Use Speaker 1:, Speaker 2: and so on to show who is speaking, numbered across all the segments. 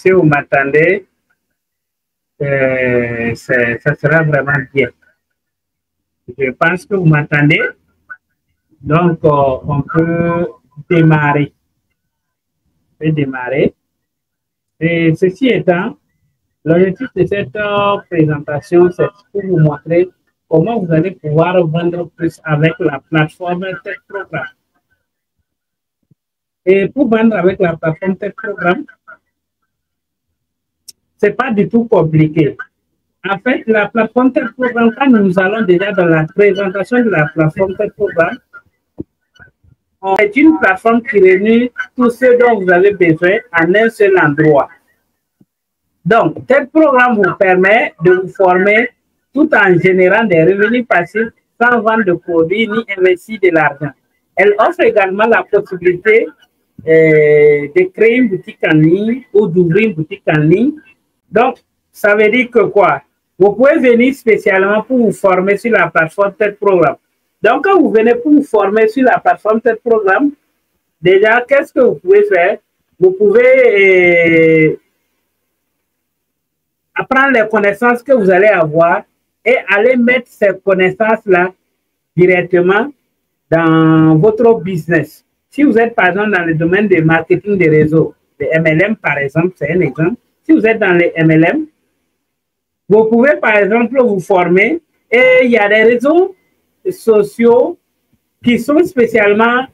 Speaker 1: Si vous m'attendez, ça sera vraiment bien. Je pense que vous m'entendez. Donc, on peut démarrer. Et ceci étant, l'objectif de cette présentation, c'est pour vous montrer comment vous allez pouvoir vendre plus avec la plateforme Tech Programme. Et pour vendre avec la plateforme Tech Programme, c'est pas du tout compliqué. En fait, la plateforme Tech Programme, quand nous allons déjà dans la présentation de la plateforme Tech Programme, c'est une plateforme qui réunit tout ce dont vous avez besoin en un seul endroit. Donc, tel programme vous permet de vous former tout en générant des revenus passifs sans vendre de produits ni investir de l'argent. Elle offre également la possibilité de créer une boutique en ligne ou d'ouvrir une boutique en ligne. Donc, ça veut dire que quoi? Vous pouvez venir spécialement pour vous former sur la plateforme Tech Programme. Donc, quand vous venez pour vous former sur la plateforme Tech Programme, déjà, qu'est-ce que vous pouvez faire? Vous pouvez apprendre les connaissances que vous allez avoir et aller mettre ces connaissances-là directement dans votre business. Si vous êtes, par exemple, dans le domaine du marketing des réseaux, des MLM, par exemple, c'est un exemple. Si vous êtes dans les MLM, vous pouvez, par exemple, vous former et il y a des réseaux sociaux qui sont spécialement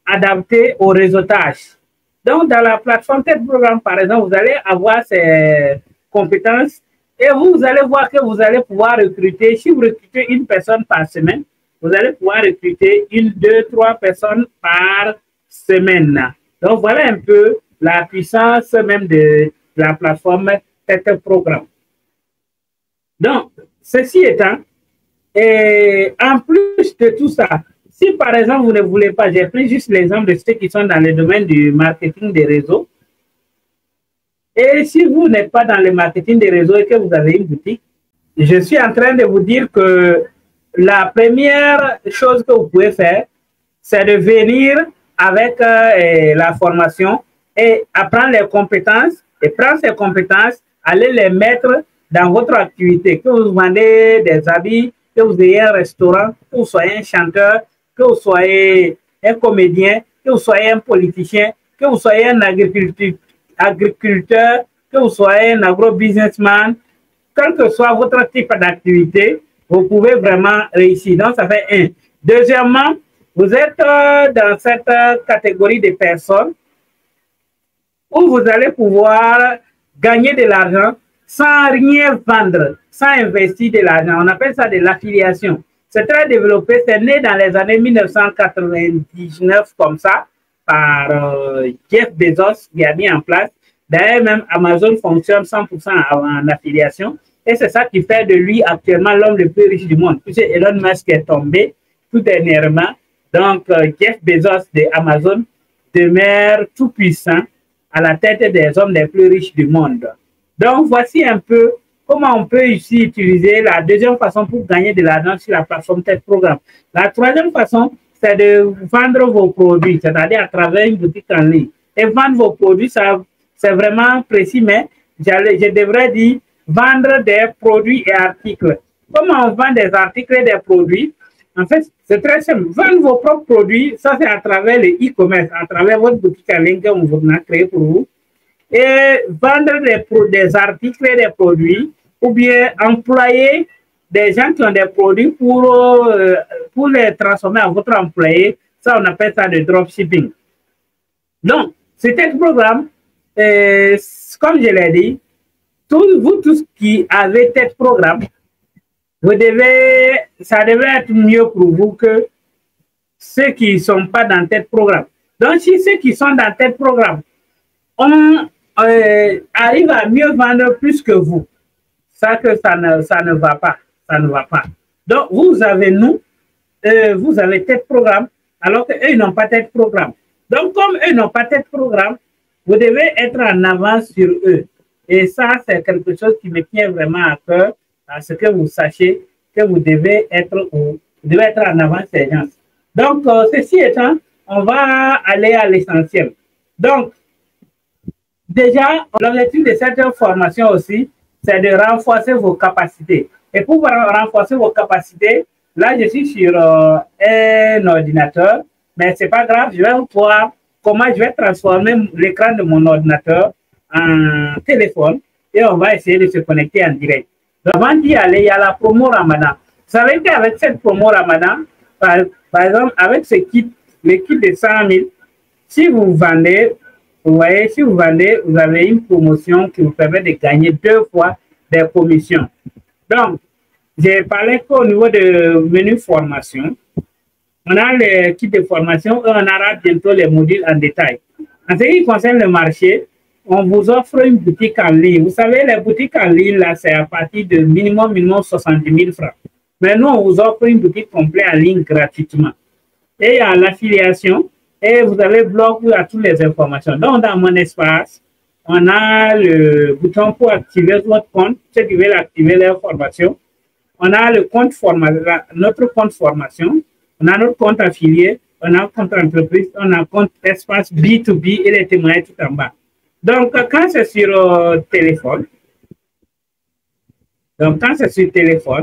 Speaker 1: adaptés au réseautage. Donc, dans la plateforme Tech Programme, par exemple, vous allez avoir ces compétences et vous allez voir que vous allez pouvoir recruter, si vous recrutez une personne par semaine, vous allez pouvoir recruter 1, 2, 3 personnes par semaine. Donc, voilà un peu la puissance même de la plateforme Tech Programme. Donc, ceci étant, et en plus de tout ça, si par exemple vous ne voulez pas, j'ai pris juste l'exemple de ceux qui sont dans le domaine du marketing des réseaux. Et si vous n'êtes pas dans le marketing des réseaux et que vous avez une boutique, je suis en train de vous dire que la première chose que vous pouvez faire, c'est de venir avec la formation et apprendre les compétences et prendre ces compétences, aller les mettre dans votre activité, que vous vendez des habits, que vous ayez un restaurant, que vous soyez un chanteur, que vous soyez un comédien, que vous soyez un politicien, que vous soyez un agriculteur, que vous soyez un agro-businessman, quel que soit votre type d'activité, vous pouvez vraiment réussir. Donc, ça fait un. Deuxièmement, vous êtes dans cette catégorie de personnes où vous allez pouvoir gagner de l'argent sans rien vendre, sans investir de l'argent. On appelle ça de l'affiliation. C'est très développé, c'est né dans les années 1999 comme ça, par Jeff Bezos qui a mis en place. D'ailleurs, même Amazon fonctionne 100% en affiliation. Et c'est ça qui fait de lui actuellement l'homme le plus riche du monde. Puisque Elon Musk est tombé tout dernièrement. Donc, Jeff Bezos de Amazon demeure tout puissant à la tête des hommes les plus riches du monde. Donc, voici un peu comment on peut ici utiliser la deuxième façon pour gagner de l'argent sur la plateforme Tech Programme. La troisième façon, c'est de vendre vos produits, c'est-à-dire à travers une boutique en ligne. Et vendre vos produits, c'est vraiment précis, mais je devrais dire vendre des produits et articles. Comment on vend des articles et des produits? En fait, c'est très simple. Vendre vos propres produits, ça c'est à travers le e-commerce, à travers votre boutique en ligne qu'on vous a créé pour vous. Et vendre des articles et des produits, ou bien employer des gens qui ont des produits pour les transformer en votre employé. Ça, on appelle ça le dropshipping. Donc, c'est un programme, comme je l'ai dit, vous tous qui avez tel programme, ça devait être mieux pour vous que ceux qui ne sont pas dans tel programme. Donc, si ceux qui sont dans tel programme arrivent à mieux vendre plus que vous, ça ne va pas. Ça ne va pas. Donc, vous avez tel programme, alors qu'eux, ils n'ont pas tel programme. Donc, comme eux n'ont pas tel programme, vous devez être en avance sur eux. Et ça, c'est quelque chose qui me tient vraiment à cœur, à ce que vous sachiez que vous devez être en avance ces gens. Donc, ceci étant, on va aller à l'essentiel. Donc, Déjà, l'objectif de cette formation aussi, c'est de renforcer vos capacités. Et pour renforcer vos capacités, là, je suis sur un ordinateur, mais c'est pas grave, je vais voir comment je vais transformer l'écran de mon ordinateur en téléphone et on va essayer de se connecter en direct. Donc, avant d'y aller, il y a la promo Ramadan. Vous savez qu'avec cette promo Ramadan, par exemple, avec ce kit, le kit de 100 000, si vous vendez, vous voyez, si vous vendez, vous avez une promotion qui vous permet de gagner 2 fois des commissions. Donc, j'ai parlé qu'au niveau de menu formation, on a le kit de formation et on aura bientôt les modules en détail. En ce qui concerne le marché, on vous offre une boutique en ligne. Vous savez, les boutiques en ligne, là, c'est à partir de minimum 70 000 francs. Mais nous, on vous offre une boutique complète en ligne gratuitement. Et il y a l'affiliation et vous avez le blog où il y a toutes les informations. Donc, dans mon espace, on a le bouton pour activer votre compte, ceux qui veulent activer leur formation. On a le compte formation, notre compte formation, on a notre compte affilié, on a un compte entreprise, on a un compte espace B2B et les témoignages tout en bas. Donc, quand c'est sur téléphone,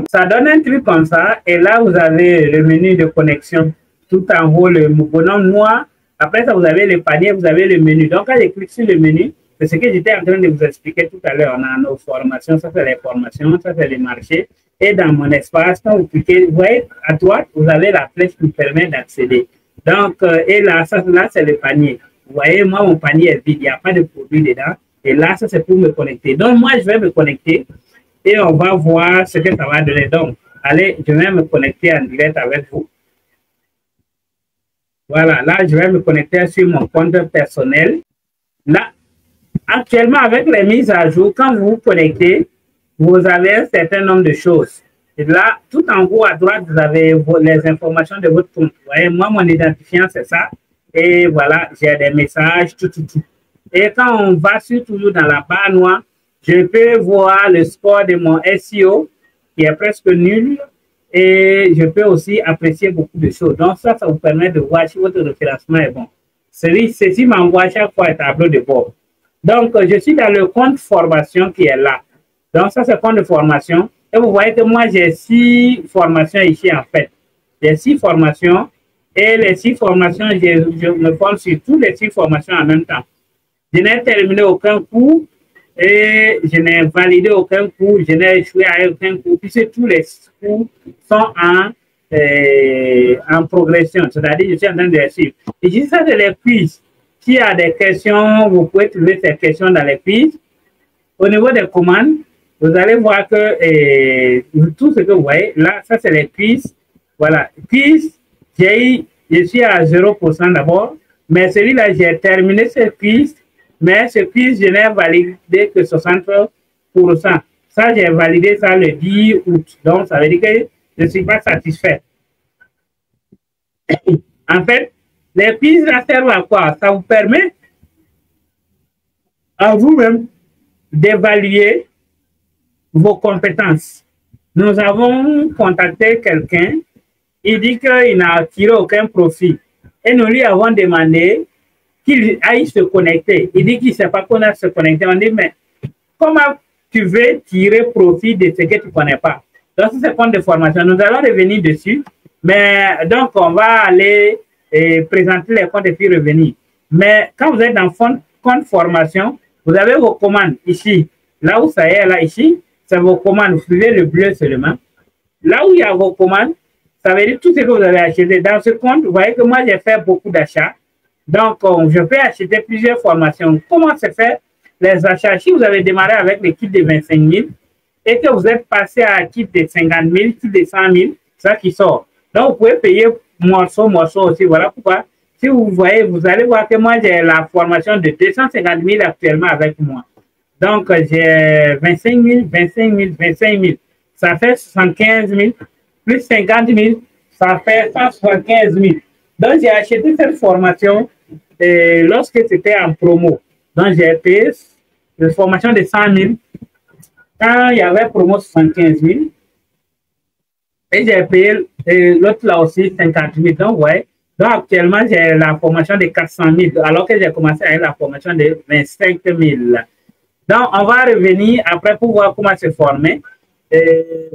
Speaker 1: ça donne un truc comme ça et là, vous avez le menu de connexion tout en haut, le bonhomme noir. Après ça, vous avez le panier, vous avez le menu. Donc, quand je clique sur le menu, c'est ce que j'étais en train de vous expliquer tout à l'heure. On a nos formations, ça c'est les formations, ça c'est les marchés. Et dans mon espace, quand vous cliquez, vous voyez, à droite, vous avez la flèche qui vous permet d'accéder. Donc, et là, ça, là, c'est le panier. Vous voyez, moi, mon panier est vide, il n'y a pas de produit dedans. Et là, ça, c'est pour me connecter. Donc, moi, je vais me connecter et on va voir ce que ça va donner. Donc, allez, je vais me connecter en direct avec vous. Voilà, là, je vais me connecter sur mon compte personnel. Là, actuellement, avec les mises à jour, quand vous vous connectez, vous avez un certain nombre de choses. Et là, tout en haut à droite, vous avez les informations de votre compte. Vous voyez, moi, mon identifiant, c'est ça. Et voilà, j'ai des messages, tout. Et quand on va toujours dans la barre noire, je peux voir le score de mon SEO, qui est presque nul. Et je peux aussi apprécier beaucoup de choses. Donc, ça vous permet de voir si votre référencement est bon. Ceci m'envoie chaque fois un tableau de bord. Donc, je suis dans le compte formation qui est là. Donc, ça, c'est le compte de formation. Et vous voyez que moi, j'ai 6 formations ici, en fait. J'ai 6 formations. Et les 6 formations, je me forme sur toutes les 6 formations en même temps. Je n'ai terminé aucun cours et je n'ai validé aucun cours. Je n'ai échoué à aucun cours. Puisque tous les cours sont en progression. C'est-à-dire, je suis en train de les suivre. Et ici, ça, c'est les quiz. S'il y a des questions, vous pouvez trouver ces questions dans les quiz. Au niveau des commandes, vous allez voir que tout ce que vous voyez, là, ça, c'est les quiz. Voilà. Quiz, je suis à 0% d'abord, mais celui-là, j'ai terminé ce quiz, mais ce quiz, je n'ai validé que 60%. Ça, j'ai validé ça le 10 août. Donc, ça veut dire que je ne suis pas satisfait. En fait, les quiz, ça servent à quoi? Ça vous permet à vous-même d'évaluer vos compétences. Nous avons contacté quelqu'un, il dit qu'il n'a tiré aucun profit. Et nous lui avons demandé qu'il aille se connecter. Il dit qu'il ne sait pas qu'on a se connecter. On dit, mais comment tu veux tirer profit de ce que tu ne connais pas? Donc, c'est ce compte de formation. Nous allons revenir dessus. Mais donc, on va aller présenter les comptes et puis revenir. Mais quand vous êtes dans compte formation, vous avez vos commandes ici. Là où ça est, là, ici, c'est vos commandes. Vous suivez le bleu seulement. Là où il y a vos commandes, ça veut dire tout ce que vous avez acheté. Dans ce compte, vous voyez que moi, j'ai fait beaucoup d'achats. Donc, je peux acheter plusieurs formations. Comment se fait les achats? Si vous avez démarré avec les kits de 25 000 et que vous êtes passé à un kit de 50 000, kit de 100 000, ça qui sort. Donc, vous pouvez payer morceau aussi. Voilà pourquoi. Si vous voyez, vous allez voir que moi, j'ai la formation de 250 000 actuellement avec moi. Donc, j'ai 25 000, 25 000, 25 000. Ça fait 75 000. Plus 50 000, ça fait 175 000. Donc, j'ai acheté cette formation lorsque c'était en promo. Donc, j'ai payé une formation de 100 000. Quand il y avait promo 75 000, et j'ai payé l'autre là aussi 50 000. Donc, ouais, Donc, actuellement, j'ai la formation de 400 000, alors que j'ai commencé avec la formation de 25 000. Donc, on va revenir après pour voir comment se former.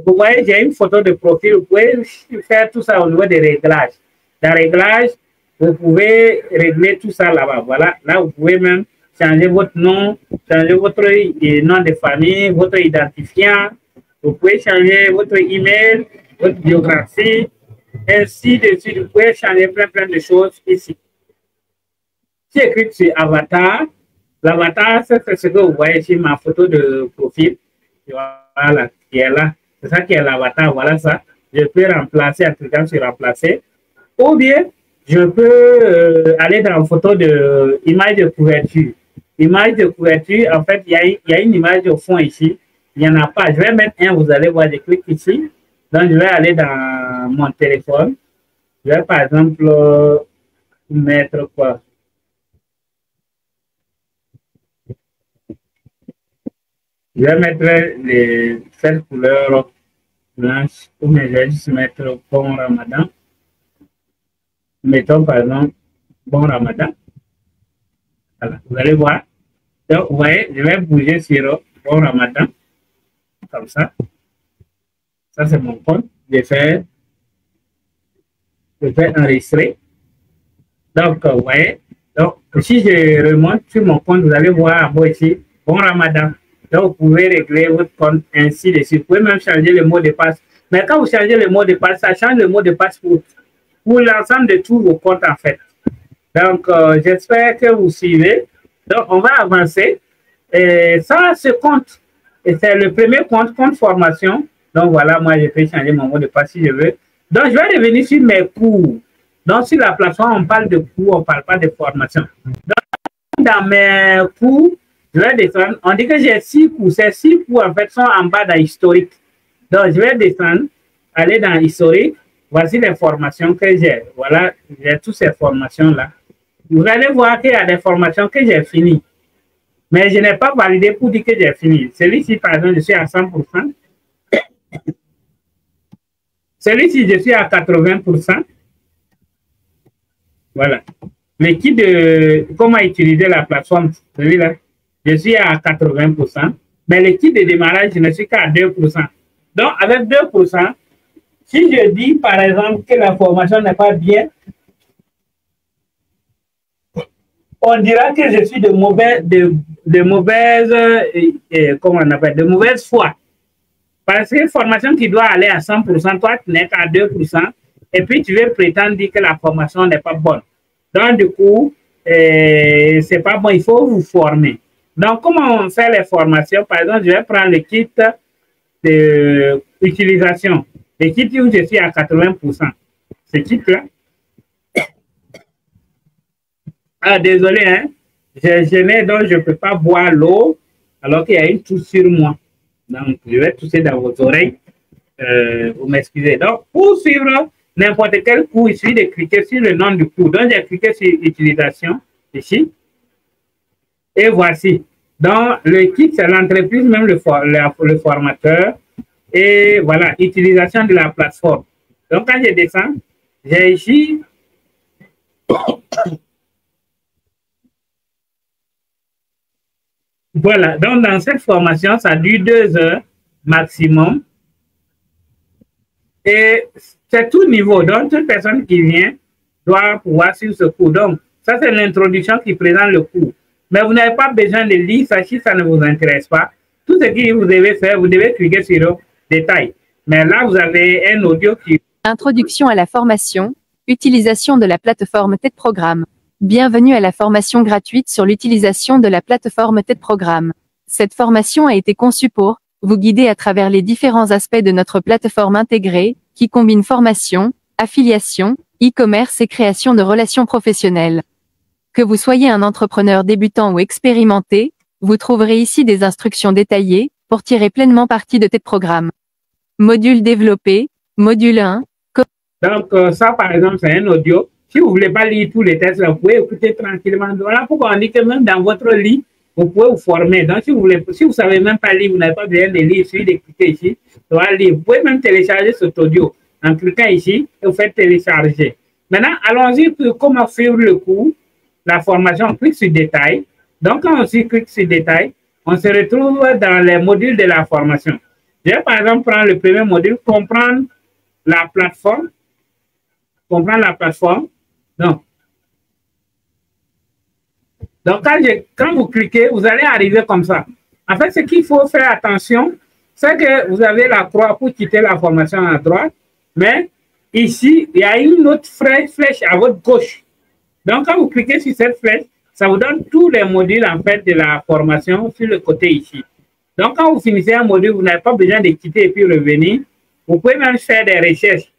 Speaker 1: Vous voyez, j'ai une photo de profil. Vous pouvez faire tout ça au niveau des réglages. Dans réglage, vous pouvez régler tout ça là-bas. Voilà, là, vous pouvez même changer votre nom, changer votre nom de famille, votre identifiant. Vous pouvez changer votre email, votre biographie, ainsi de suite. Vous pouvez changer plein de choses ici. Si écrit sur Avatar, l'avatar, c'est ce que vous voyez sur ma photo de profil. Voilà, qui est là. C'est ça qui est l'avatar. Voilà ça. Je peux remplacer en cliquant sur remplacer. Ou bien, je peux aller dans la photo de image de couverture. Image de couverture, en fait, il y a une image au fond ici. Il n'y en a pas. Je vais mettre un, vous allez voir, je clique ici. Donc, je vais aller dans mon téléphone. Je vais, par exemple, mettre quoi? Je vais mettre cette couleur blanche, ou bien je vais juste mettre bon Ramadan. Mettons par exemple bon Ramadan. Voilà, vous allez voir. Donc, vous voyez, je vais bouger sur bon Ramadan. Comme ça. Ça, c'est mon compte. Je fais enregistrer. Donc, vous voyez. Donc, si je remonte sur mon compte, vous allez voir en bas ici, bon Ramadan. Donc, vous pouvez régler votre compte ainsi de suite. Vous pouvez même changer le mot de passe. Mais quand vous changez le mot de passe, ça change le mot de passe pour l'ensemble de tous vos comptes, en fait. Donc, j'espère que vous suivez. Donc, on va avancer. Et ça, ce compte, c'est le premier compte formation. Donc, voilà, moi, je peux changer mon mot de passe si je veux. Donc, je vais revenir sur mes cours. Donc, sur la plateforme, on parle de cours, on ne parle pas de formation. Donc, dans mes cours, je vais descendre. On dit que j'ai 6 cours. Ces 6 cours, en fait, sont en bas dans historique. Donc, je vais descendre, aller dans historique. Voici les formations que j'ai. Voilà, j'ai toutes ces formations-là. Vous allez voir qu'il y a des formations que j'ai finies. Mais je n'ai pas validé pour dire que j'ai fini. Celui-ci, par exemple, je suis à 100%. Celui-ci, je suis à 80%. Voilà. Le kit de comment utiliser la plateforme, celui-là, je suis à 80%. Mais le kit de démarrage, je ne suis qu'à 2%. Donc, avec 2%, si je dis, par exemple, que la formation n'est pas bien, on dira que je suis de mauvaise foi. Parce que formation qui doit aller à 100%, toi, tu n'es qu'à 2%, et puis tu veux prétendre dire que la formation n'est pas bonne. Donc, du coup, c'est pas bon, il faut vous former. Donc, comment on fait les formations? Par exemple, je vais prendre le kit d'utilisation. Le kit où je suis à 80%. Ce kit-là. Ah, désolé, hein. J'ai gêné, donc je ne peux pas boire l'eau alors qu'il y a une touche sur moi. Donc, je vais tousser dans vos oreilles. Vous m'excusez. Donc, pour suivre n'importe quel cours, il suffit de cliquer sur le nom du cours. Donc, j'ai cliqué sur utilisation ici. Et voici. Donc, le kit, c'est l'entreprise, même le formateur. Et voilà, utilisation de la plateforme. Donc, quand je descends, j'ai ici. Voilà, donc dans cette formation, ça dure 2 heures maximum. Et c'est tout niveau. Donc, toute personne qui vient doit pouvoir suivre ce cours. Donc, ça, c'est l'introduction qui présente le cours. Mais vous n'avez pas besoin de lire ça si ça ne vous intéresse pas. Tout ce que vous devez faire, vous devez cliquer sur le détail. Mais là, vous avez un audio qui...
Speaker 2: Introduction à la formation, utilisation de la plateforme TED Programme. Bienvenue à la formation gratuite sur l'utilisation de la plateforme TED Programme. Cette formation a été conçue pour vous guider à travers les différents aspects de notre plateforme intégrée, qui combine formation, affiliation, e-commerce et création de relations professionnelles. Que vous soyez un entrepreneur débutant ou expérimenté, vous trouverez ici des instructions détaillées pour tirer pleinement parti de TED Programme. Module développé, module 1.
Speaker 1: Donc, ça, par exemple, c'est un audio. Si vous ne voulez pas lire tous les textes, vous pouvez écouter tranquillement. Voilà pourquoi on dit que même dans votre lit, vous pouvez vous former. Donc, si vous ne savez même pas lire, vous n'avez pas besoin de lire, il suffit de cliquer ici. Vous pouvez même télécharger cet audio en cliquant ici et vous faites télécharger. Maintenant, allons-y pour comment suivre le cours, la formation. On clique sur détail. Donc, quand on clique sur détail, on se retrouve dans les modules de la formation. Je vais par exemple prendre le premier module, comprendre la plateforme. Comprendre la plateforme. Donc quand vous cliquez, vous allez arriver comme ça. En fait, ce qu'il faut faire attention, c'est que vous avez la croix pour quitter la formation à droite, mais ici, il y a une autre flèche à votre gauche. Donc, quand vous cliquez sur cette flèche, ça vous donne tous les modules en fait de la formation sur le côté ici. Donc, quand vous finissez un module, vous n'avez pas besoin de quitter et puis revenir. Vous pouvez même faire des recherches.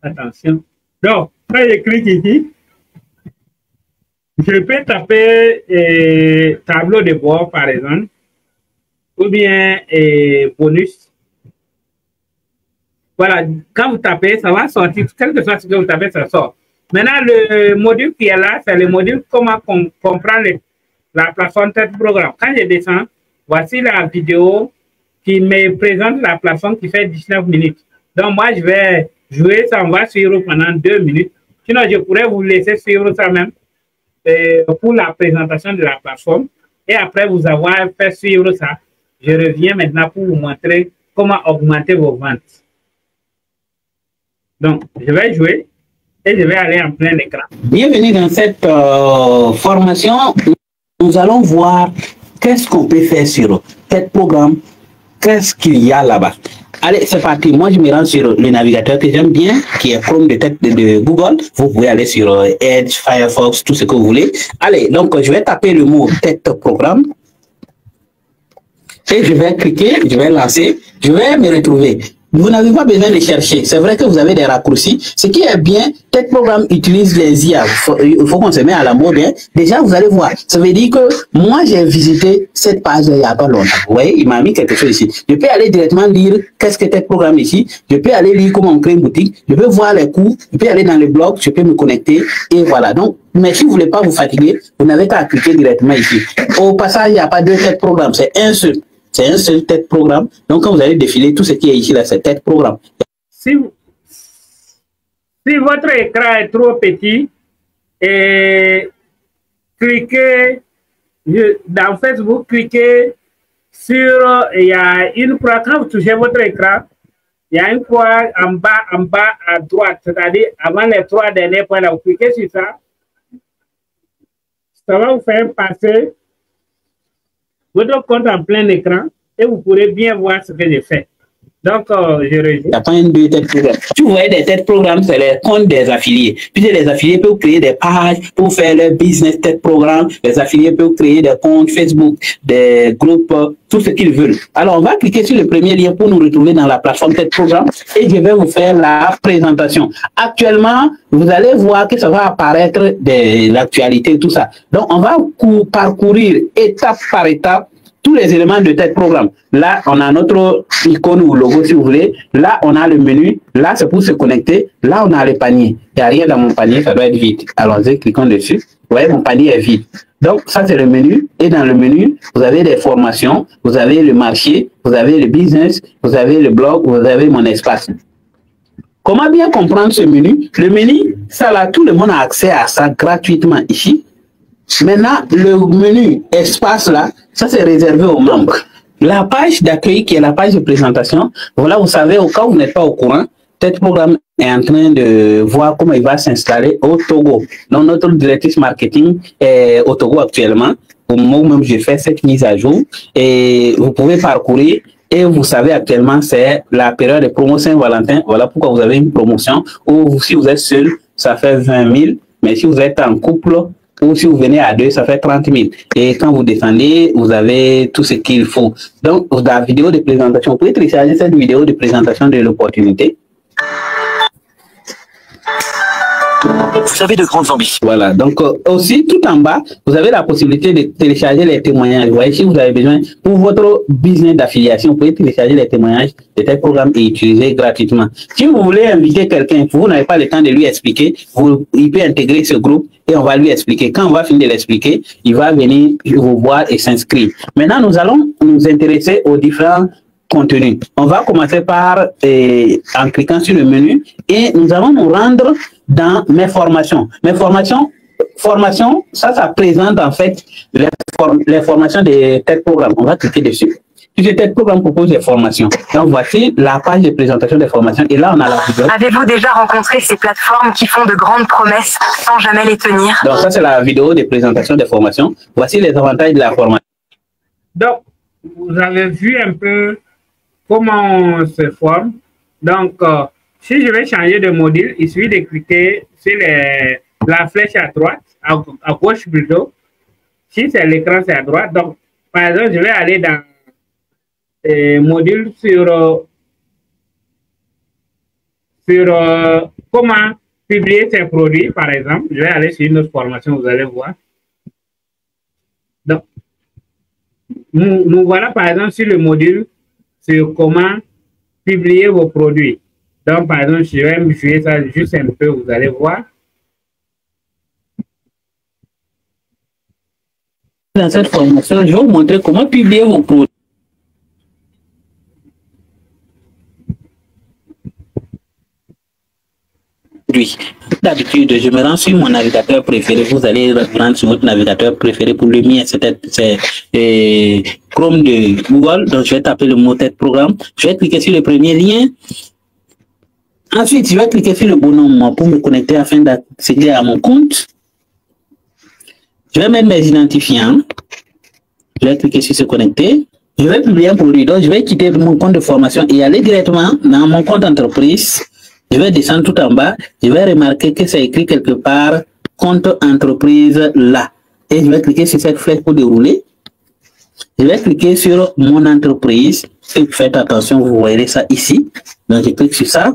Speaker 1: Attention. Donc, quand je clique ici, je peux taper tableau de bord, par exemple, ou bien bonus. Voilà, quand vous tapez, ça va sortir. Quel que soit ce que vous tapez, ça sort. Maintenant, le module qui est là, c'est le module comment comprendre la plateforme tête programme. Quand je descends, voici la vidéo qui me présente la plateforme qui fait 19 minutes. Donc, moi, je vais jouer, ça on va suivre pendant 2 minutes. Sinon, je pourrais vous laisser suivre ça même pour la présentation de la plateforme. Et après vous avoir fait suivre ça, je reviens maintenant pour vous montrer comment augmenter vos ventes. Donc, je vais jouer et je vais aller en plein écran.
Speaker 3: Bienvenue dans cette formation. Nous allons voir qu'est-ce qu'on peut faire sur cet programme, qu'est-ce qu'il y a là-bas. Allez, c'est parti. Moi, je me rends sur le navigateur que j'aime bien, qui est Chrome de Google. Vous pouvez aller sur Edge, Firefox, tout ce que vous voulez. Allez, donc, je vais taper le mot tête programme. Et je vais cliquer, je vais lancer, je vais me retrouver. Vous n'avez pas besoin de chercher. C'est vrai que vous avez des raccourcis. Ce qui est bien, tel programme utilise les IA. Il faut qu'on se mette à la mode. Hein. Déjà, vous allez voir. Ça veut dire que moi, j'ai visité cette page il n'y a pas longtemps. Vous voyez, il m'a mis quelque chose ici. Je peux aller directement lire qu'est-ce que tel programme ici. Je peux aller lire comment on crée une boutique. Je peux voir les coûts. Je peux aller dans le blog. Je peux me connecter. Et voilà. Donc, mais si vous ne voulez pas vous fatiguer, vous n'avez qu'à cliquer directement ici. Au passage, il n'y a pas deux têtes programme. C'est un seul. C'est un seul tête programme. Donc, quand vous allez défiler, tout ce qui est ici, là, c'est tête programme.
Speaker 1: Si votre écran est trop petit, cliquez dans Facebook, cliquez sur, il y a une croix, quand vous touchez votre écran, il y a une croix en bas à droite, c'est-à-dire avant les 3 derniers points, là, vous cliquez sur ça. Ça va vous faire passer votre compte en plein écran et vous pourrez bien voir ce que j'ai fait. Donc, je rejoins. Il n'y a pas une deux têtes programmes.
Speaker 3: Tu vois, des têtes programmes, c'est les comptes des affiliés. Puis les affiliés peuvent créer des pages pour faire leur business tête programme. Les affiliés peuvent créer des comptes Facebook, des groupes, tout ce qu'ils veulent. Alors, on va cliquer sur le premier lien pour nous retrouver dans la plateforme tête programme et je vais vous faire la présentation. Actuellement, vous allez voir que ça va apparaître de l'actualité et tout ça. Donc, on va parcourir étape par étape tous les éléments de tête programme. Là, on a notre icône ou logo si vous voulez. Là, on a le menu. Là, c'est pour se connecter. Là, on a le panier. Il n'y a rien dans mon panier, ça doit être vide. Allons-y, cliquons dessus. Vous voyez, mon panier est vide. Donc, ça, c'est le menu. Et dans le menu, vous avez des formations, vous avez le marché, vous avez le business, vous avez le blog, vous avez mon espace. Comment bien comprendre ce menu? Le menu, ça là, tout le monde a accès à ça gratuitement ici. Maintenant, le menu espace là, ça c'est réservé aux membres. La page d'accueil qui est la page de présentation, voilà, vous savez, au cas où vous n'êtes pas au courant, Tête Programme est en train de voir comment il va s'installer au Togo. Donc, notre directrice marketing est au Togo actuellement. Au moment où même je fais cette mise à jour et vous pouvez parcourir et vous savez actuellement c'est la période de promo Saint-Valentin. Voilà pourquoi vous avez une promotion ou si vous êtes seul, ça fait 20 000. Mais si vous êtes en couple, ou si vous venez à 2, ça fait 30 000. Et quand vous descendez, vous avez tout ce qu'il faut. Donc, dans la vidéo de présentation, vous pouvez télécharger cette vidéo de présentation de l'opportunité. Vous avez de grandes ambitions. Voilà. Donc, aussi, tout en bas, vous avez la possibilité de télécharger les témoignages. Vous voyez, si vous avez besoin, pour votre business d'affiliation, vous pouvez télécharger les témoignages de tel programme et utiliser gratuitement. Si vous voulez inviter quelqu'un, vous n'avez pas le temps de lui expliquer, il peut intégrer ce groupe et on va lui expliquer. Quand on va finir de l'expliquer, il va venir vous voir et s'inscrire. Maintenant, nous allons nous intéresser aux différents contenu. On va commencer par, en cliquant sur le menu, et nous allons nous rendre dans mes formations. Mes formations, ça présente en fait les formations des têtes programmes. On va cliquer dessus. Ces têtes programmes proposent des formations. Donc voici la page de présentation des formations. Et là, on a la vidéo.
Speaker 4: Avez-vous déjà rencontré ces plateformes qui font de grandes promesses sans jamais les tenir?
Speaker 3: Donc ça, c'est la vidéo de présentation des formations. Voici les avantages de la formation.
Speaker 1: Donc, vous avez vu un peu comment on se forme. Donc, si je vais changer de module, il suffit de cliquer sur la flèche à droite, à gauche plutôt. Si c'est l'écran, c'est à droite. Donc, par exemple, je vais aller dans module sur comment publier ses produits, par exemple. Je vais aller sur une autre formation, vous allez voir. Donc, nous voilà, par exemple, sur le module sur comment publier vos produits. Donc, par exemple, je vais me jouer ça juste un peu, vous allez voir.
Speaker 3: Dans cette formation, je vais vous montrer comment publier vos produits. D'habitude, je me rends sur mon navigateur préféré. Vous allez rendre sur votre navigateur préféré. Pour le mien, c'est Chrome de Google. Donc, je vais taper le mot tête programme. Je vais cliquer sur le premier lien. Ensuite, je vais cliquer sur le bonhomme pour me connecter afin d'accéder à mon compte. Je vais mettre mes identifiants. Je vais cliquer sur se connecter. Je vais publier un produit. Donc, je vais quitter mon compte de formation et aller directement dans mon compte entreprise. Je vais descendre tout en bas. Je vais remarquer que c'est écrit quelque part compte entreprise là. Et je vais cliquer sur cette flèche pour dérouler. Je vais cliquer sur mon entreprise. Si vous faites attention, vous voyez ça ici. Donc, je clique sur ça.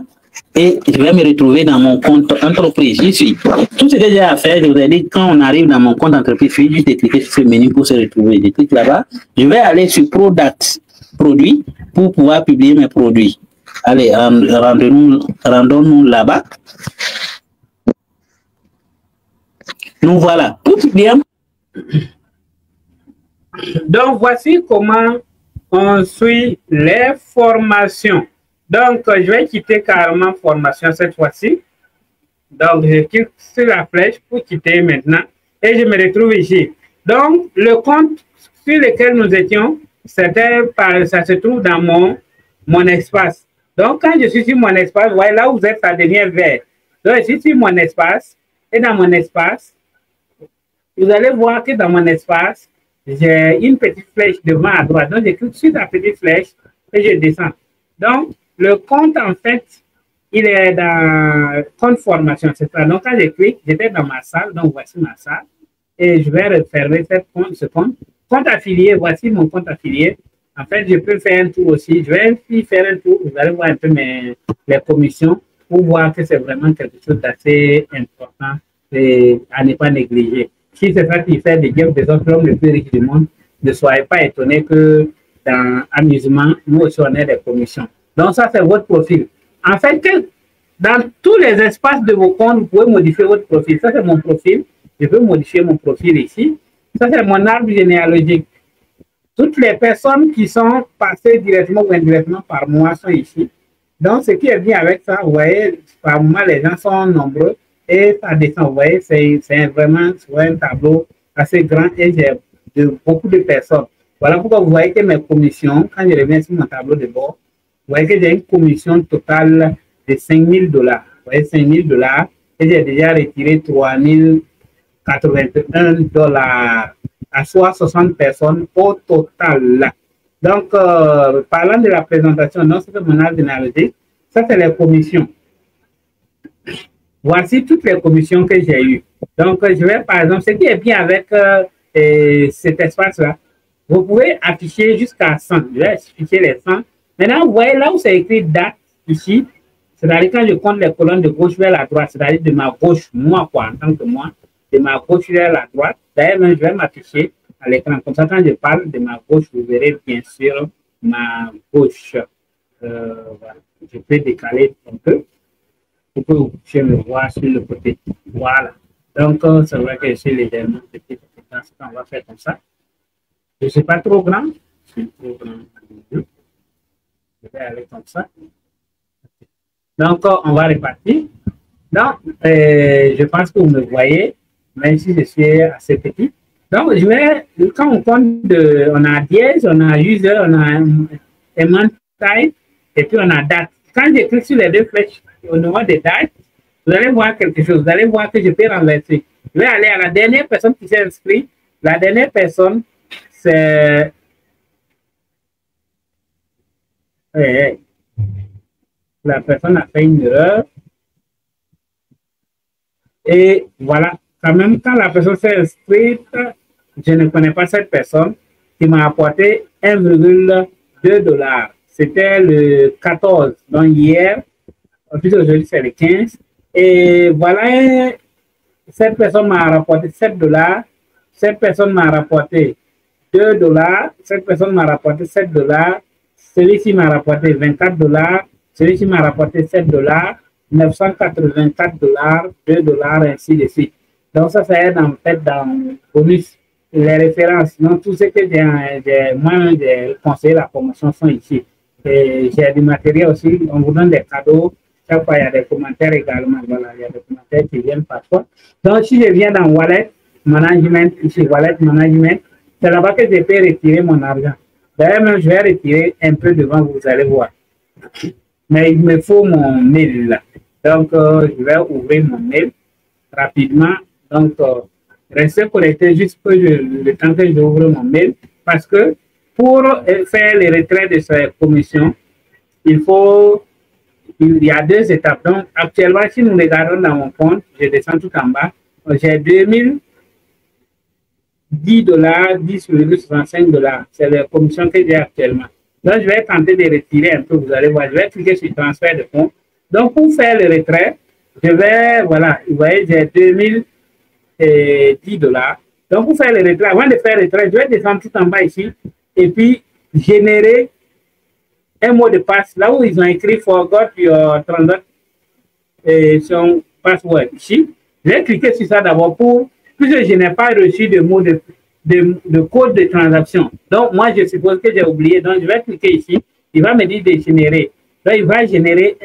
Speaker 3: Et je vais me retrouver dans mon compte entreprise. J'y suis. Tout ce que j'ai à faire, je vous ai dit, quand on arrive dans mon compte entreprise, il suffit juste de cliquer sur ce menu pour se retrouver. Je clique là-bas. Je vais aller sur Product, produits, pour pouvoir publier mes produits. Allez, rendons-nous là-bas. Nous voilà. Tout bien.
Speaker 1: Donc, voici comment on suit les formations. Donc, je vais quitter carrément formation cette fois-ci. Donc, je clique sur la flèche pour quitter maintenant. Et je me retrouve ici. Donc, le compte sur lequel nous étions, ça se trouve dans mon espace. Donc, quand je suis sur mon espace, vous voyez là où vous êtes, ça devient vert. Donc, je suis sur mon espace. Et dans mon espace, vous allez voir que dans mon espace, j'ai une petite flèche devant à droite. Donc, je clique sur la petite flèche et je descends. Donc, le compte, en fait, il est dans compte formation. C'est ça. Donc, quand je clique, j'étais dans ma salle. Donc, voici ma salle. Et je vais refermer ce compte. Compte affilié, voici mon compte affilié. En fait, je peux faire un tour aussi. Je vais faire un tour. Vous allez voir un peu les commissions pour voir que c'est vraiment quelque chose d'assez important et à ne pas négliger. Si c'est ça qui fait de Jeff Bezos l'homme le plus riche du monde, ne soyez pas étonnés que dans amusement, nous aussi on a des commissions. Donc ça, c'est votre profil. En fait, dans tous les espaces de vos comptes, vous pouvez modifier votre profil. Ça, c'est mon profil. Je peux modifier mon profil ici. Ça, c'est mon arbre généalogique. Toutes les personnes qui sont passées directement ou indirectement par moi sont ici. Donc, ce qui est bien avec ça, vous voyez, par moment, les gens sont nombreux et ça descend. Vous voyez, c'est vraiment un tableau assez grand et j'ai beaucoup de personnes. Voilà pourquoi vous voyez que mes commissions, quand je reviens sur mon tableau de bord, vous voyez que j'ai une commission totale de 5 000 $. Vous voyez, 5 000 $ et j'ai déjà retiré 3 081 $ à soit 60 personnes au total. Donc, parlant de la présentation, non, c'est mon arbre généalogique. Ça, c'est les commissions. Voici toutes les commissions que j'ai eues. Donc, je vais, par exemple, ce qui est bien avec cet espace-là, vous pouvez afficher jusqu'à 100. Je vais afficher les 100. Maintenant, vous voyez là où c'est écrit date, ici, c'est-à-dire quand je compte les colonnes de gauche vers la droite, c'est-à-dire de ma gauche, moi, quoi, en tant que moi, de ma gauche vers la droite. D'ailleurs, je vais m'afficher à l'écran. Comme ça, quand je parle de ma gauche, vous verrez bien sûr ma gauche. Voilà. Je peux décaler un peu pour que vous puissiez me voir sur le côté. Voilà. Donc, c'est vrai que je suis légèrement petit. On va faire comme ça. Je ne suis pas trop grand. Je suis trop grand. Je vais aller comme ça. Donc, on va répartir. Donc, je pense que vous me voyez, même si je suis assez petit. Donc, je vais, quand on compte, on a dièse, on a user, on a amount type, et puis on a date. Quand je clique sur les deux flèches au niveau des dates, vous allez voir quelque chose. Vous allez voir que je peux renverser. Je vais aller à la dernière personne qui s'est inscrite. La dernière personne, c'est... La personne a fait une erreur. Et voilà, quand même, quand la personne s'est inscrite, je ne connais pas cette personne qui m'a apporté 1,2 $. C'était le 14, donc hier. Ensuite, aujourd'hui, c'est le 15. Et voilà, cette personne m'a rapporté 7 $. Cette personne m'a rapporté 2 $. Cette personne m'a rapporté 7 $. Celui-ci m'a rapporté 24 $. Celui-ci m'a rapporté 7 $. 984 $, 2 $, ainsi de suite. Donc, ça aide en fait dans bonus, les références. Donc, tout ce que j'ai conseillé la promotion sont ici. Et j'ai du matériel aussi. On vous donne des cadeaux. Chaque fois, il y a des commentaires également. Voilà, il y a des commentaires qui viennent parfois. Donc, si je viens dans Wallet Management, ici, Wallet Management, c'est là-bas que je peux retirer mon argent. D'ailleurs, même, je vais retirer un peu devant, vous allez voir. Mais il me faut mon mail là. Donc, je vais ouvrir mon mail rapidement. Donc, restez connectés juste pour le temps que j'ouvre mon mail. Parce que pour faire les retraits de cette commission, il y a 2 étapes. Donc, actuellement, si nous regardons dans mon compte, je descends tout en bas, j'ai 2010 $, 10,65 $. C'est la commission que j'ai actuellement. Donc, je vais tenter de retirer un peu, vous allez voir. Je vais cliquer sur transfert de fonds. Donc, pour faire le retrait, je vais, voilà, vous voyez, j'ai 2010 $. Donc, pour faire le retrait, avant de faire le retrait, je vais descendre tout en bas ici et puis générer un mot de passe. Là où ils ont écrit Forgot your transaction password ici, je vais cliquer sur ça d'abord puisque je n'ai pas reçu de mot de code de transaction. Donc, moi, je suppose que j'ai oublié. Donc, je vais cliquer ici. Il va me dire de générer. Donc, il va générer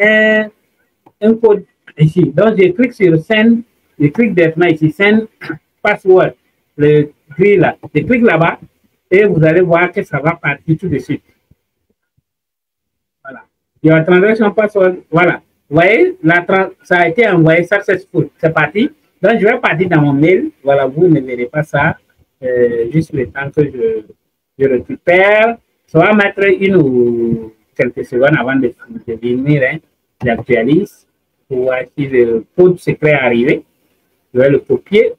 Speaker 1: un code ici. Donc, je clique sur Send. Je clique directement ici. Send password. Le gris là. Je clique là-bas et vous allez voir que ça va partir tout de suite. Voilà. Your transaction password. Voilà. Vous voyez, ça a été envoyé successful. C'est parti. Donc, je vais partir dans mon mail. Voilà, vous ne verrez pas ça. Juste le temps que je récupère. Ça va mettre une ou quelques secondes avant de venir. Hein. J'actualise pour voir si le code secret est arrivé. Je vais le copier.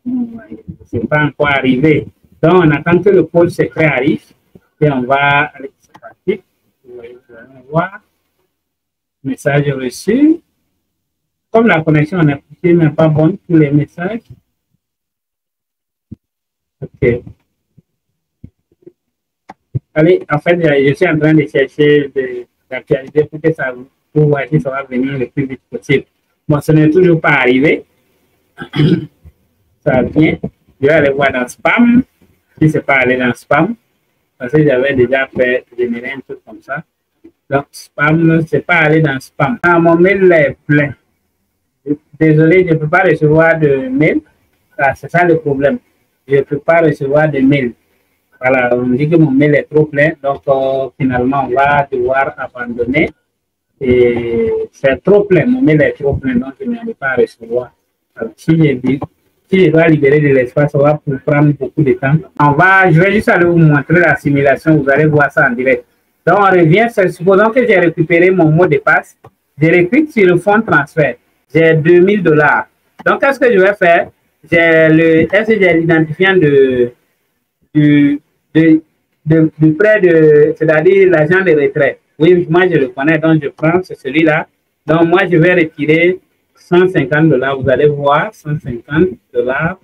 Speaker 1: Ce n'est pas encore arrivé. Donc, on attend que le code secret arrive. Et on va aller. C'est parti. Vous voyez, vous allez voir. Message reçu. Comme la connexion n'est pas bonne pour les messages. OK. Allez, en fait, je suis en train de chercher d'actualiser pour que ça, pour voir si ça va venir le plus vite possible. Bon, ce n'est toujours pas arrivé. Ça vient. Je vais aller voir dans spam. Si ce n'est pas allé dans spam, parce que j'avais déjà fait générer un truc comme ça. Donc, spam, ce n'est pas allé dans spam. Ah, mon mail est plein. Désolé, je ne peux pas recevoir de mail. Ah, c'est ça le problème. Je ne peux pas recevoir de mail. Voilà, on dit que mon mail est trop plein. Donc, finalement, on va devoir abandonner. Et c'est trop plein. Mon mail est trop plein, donc je n'arrive pas à recevoir. Alors, si je dois libérer de l'espace, ça va prendre beaucoup de temps. Je vais juste aller vous montrer la simulation. Vous allez voir ça en direct. Donc, on revient. Supposons que j'ai récupéré mon mot de passe. Je reclique sur le fonds transfert. J'ai 2000 $. Donc, qu'est-ce que je vais faire? J'ai l'identifiant du prêt c'est-à-dire l'agent de retrait. Oui, moi je le connais, donc je prends, c'est celui-là. Donc, moi je vais retirer 150 $. Vous allez voir, 150 $.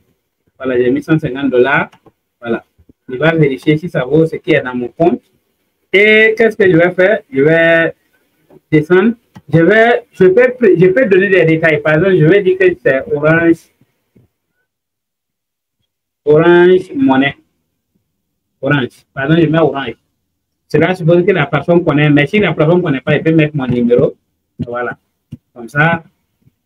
Speaker 1: Voilà, j'ai mis 150 $. Voilà. Il va vérifier si ça vaut ce qui est dans mon compte. Et qu'est-ce que je vais faire? Je vais descendre. Je peux donner des détails. Par exemple, je vais dire que c'est Orange Monnaie. Orange. Par exemple, je mets Orange. cela suppose que la personne connaît, mais si la personne ne connaît pas, il peut mettre mon numéro. Voilà. Comme ça,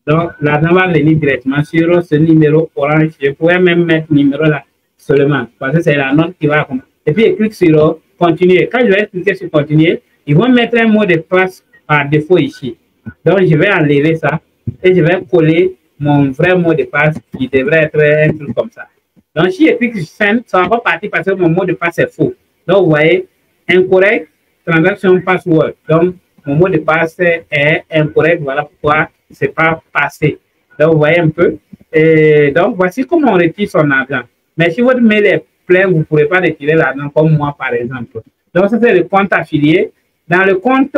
Speaker 1: donc l'argent va venir directement sur ce numéro orange. Je pourrais même mettre numéro là seulement, parce que c'est la note qui va. Et puis, je clique sur continuer. Quand je vais cliquer sur continuer, ils vont mettre un mot de passe par défaut ici. Donc, je vais enlever ça et je vais coller mon vrai mot de passe qui devrait être un truc comme ça. Donc, si je clique sur send, ça ne va pas partir parce que mon mot de passe est faux. Donc, vous voyez, incorrect, transaction password. Donc, mon mot de passe est incorrect. Voilà pourquoi ce n'est pas passé. Donc, vous voyez un peu. Et donc, voici comment on retire son argent. Mais si votre mail est plein, vous ne pourrez pas retirer l'argent comme moi, par exemple. Donc, ça, c'est le compte affilié. Dans le compte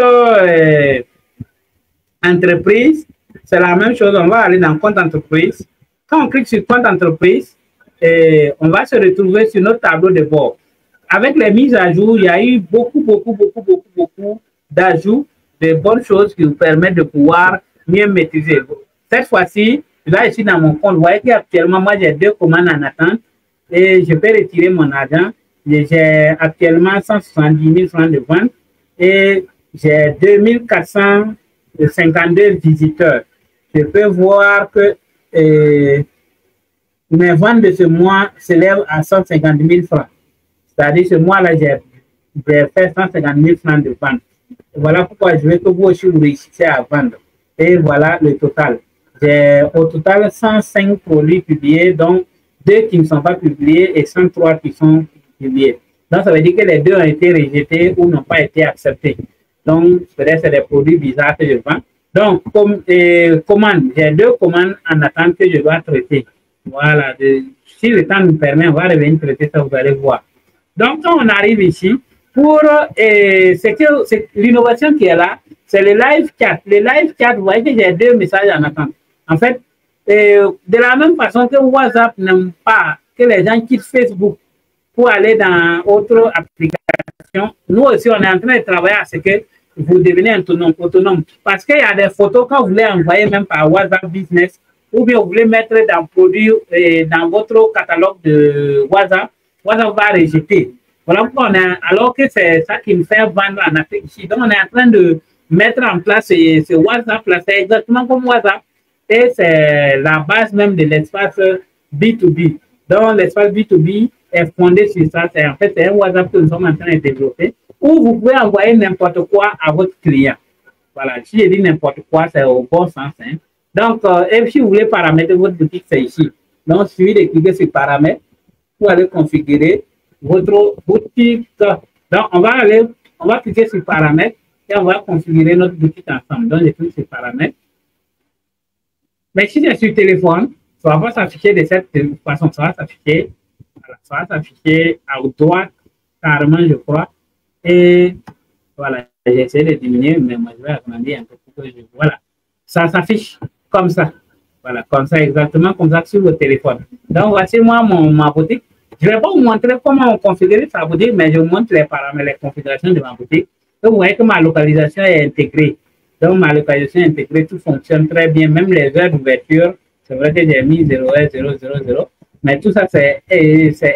Speaker 1: entreprise, c'est la même chose. On va aller dans compte entreprise. Quand on clique sur compte entreprise, on va se retrouver sur notre tableau de bord. Avec les mises à jour, il y a eu beaucoup d'ajouts, de bonnes choses qui vous permettent de pouvoir mieux maîtriser. Cette fois-ci, là, ici dans mon compte, vous voyez qu'actuellement, moi, j'ai 2 commandes en attente et je peux retirer mon argent. J'ai actuellement 170 000 francs de vente et j'ai 2452 visiteurs. Je peux voir que mes ventes de ce mois s'élèvent à 150 000 francs. C'est-à-dire ce mois-là, j'ai fait 150 000 francs de vente. Voilà pourquoi je veux que vous aussi vous réussissiez à vendre. Et voilà le total. J'ai au total 105 produits publiés, donc 2 qui ne sont pas publiés et 103 qui sont publiés. Donc, ça veut dire que les 2 ont été rejetés ou n'ont pas été acceptés. Donc, peut-être c'est des produits bizarres que je vends. Donc, commandes, j'ai 2 commandes en attente que je dois traiter. Voilà. Si le temps nous permet, on va revenir traiter ça, vous allez voir. Donc, quand on arrive ici, pour l'innovation qui est là, c'est le live chat. Le live chat, vous voyez que j'ai 2 messages en attente. En fait, de la même façon que WhatsApp n'aime pas que les gens quittent Facebook pour aller dans autre application, nous aussi, on est en train de travailler à ce que vous devenez autonome. Parce qu'il y a des photos quand vous voulez envoyer même par WhatsApp Business, ou bien vous voulez mettre dans produit dans votre catalogue de WhatsApp, WhatsApp va rejeter. Voilà pourquoi alors que c'est ça qui me fait vendre en Afrique ici. Donc, on est en train de mettre en place ce WhatsApp-là. C'est exactement comme WhatsApp. Et c'est la base même de l'espace B2B. Donc, l'espace B2B est fondé sur ça. En fait, c'est un WhatsApp que nous sommes en train de développer où vous pouvez envoyer n'importe quoi à votre client. Voilà. Si je dis n'importe quoi, c'est au bon sens. Hein. Donc, et si vous voulez paramétrer votre boutique, c'est ici. Donc, il suffit de cliquer sur paramètres pour aller configurer votre boutique. Donc, on va cliquer sur paramètres et on va configurer notre boutique ensemble. Donc, je clique sur paramètres. Mais si c'est sur téléphone, ça ne va pas s'afficher de cette façon. Ça va s'afficher, voilà, ça va s'afficher à droite, carrément, je crois. Et voilà, j'ai essayé de diminuer, mais moi, je vais agrandir un peu pour que je... Voilà, ça s'affiche comme ça. Voilà, comme ça, exactement comme ça sur votre téléphone. Donc, voici moi ma boutique. Je ne vais pas vous montrer comment on configure sa boutique, mais je vous montre les paramètres, les configurations de ma boutique. Donc, vous voyez que ma localisation est intégrée. Donc, ma localisation est intégrée, tout fonctionne très bien. Même les heures d'ouverture, c'est vrai que j'ai mis 0h000, mais tout ça, c'est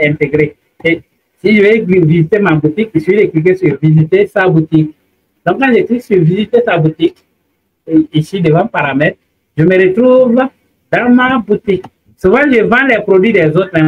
Speaker 1: intégré. Et si je vais visiter ma boutique, je vais cliquer sur visiter sa boutique. Donc, quand je clique sur visiter sa boutique, ici devant paramètres, je me retrouve dans ma boutique. Souvent, je vends les produits des autres.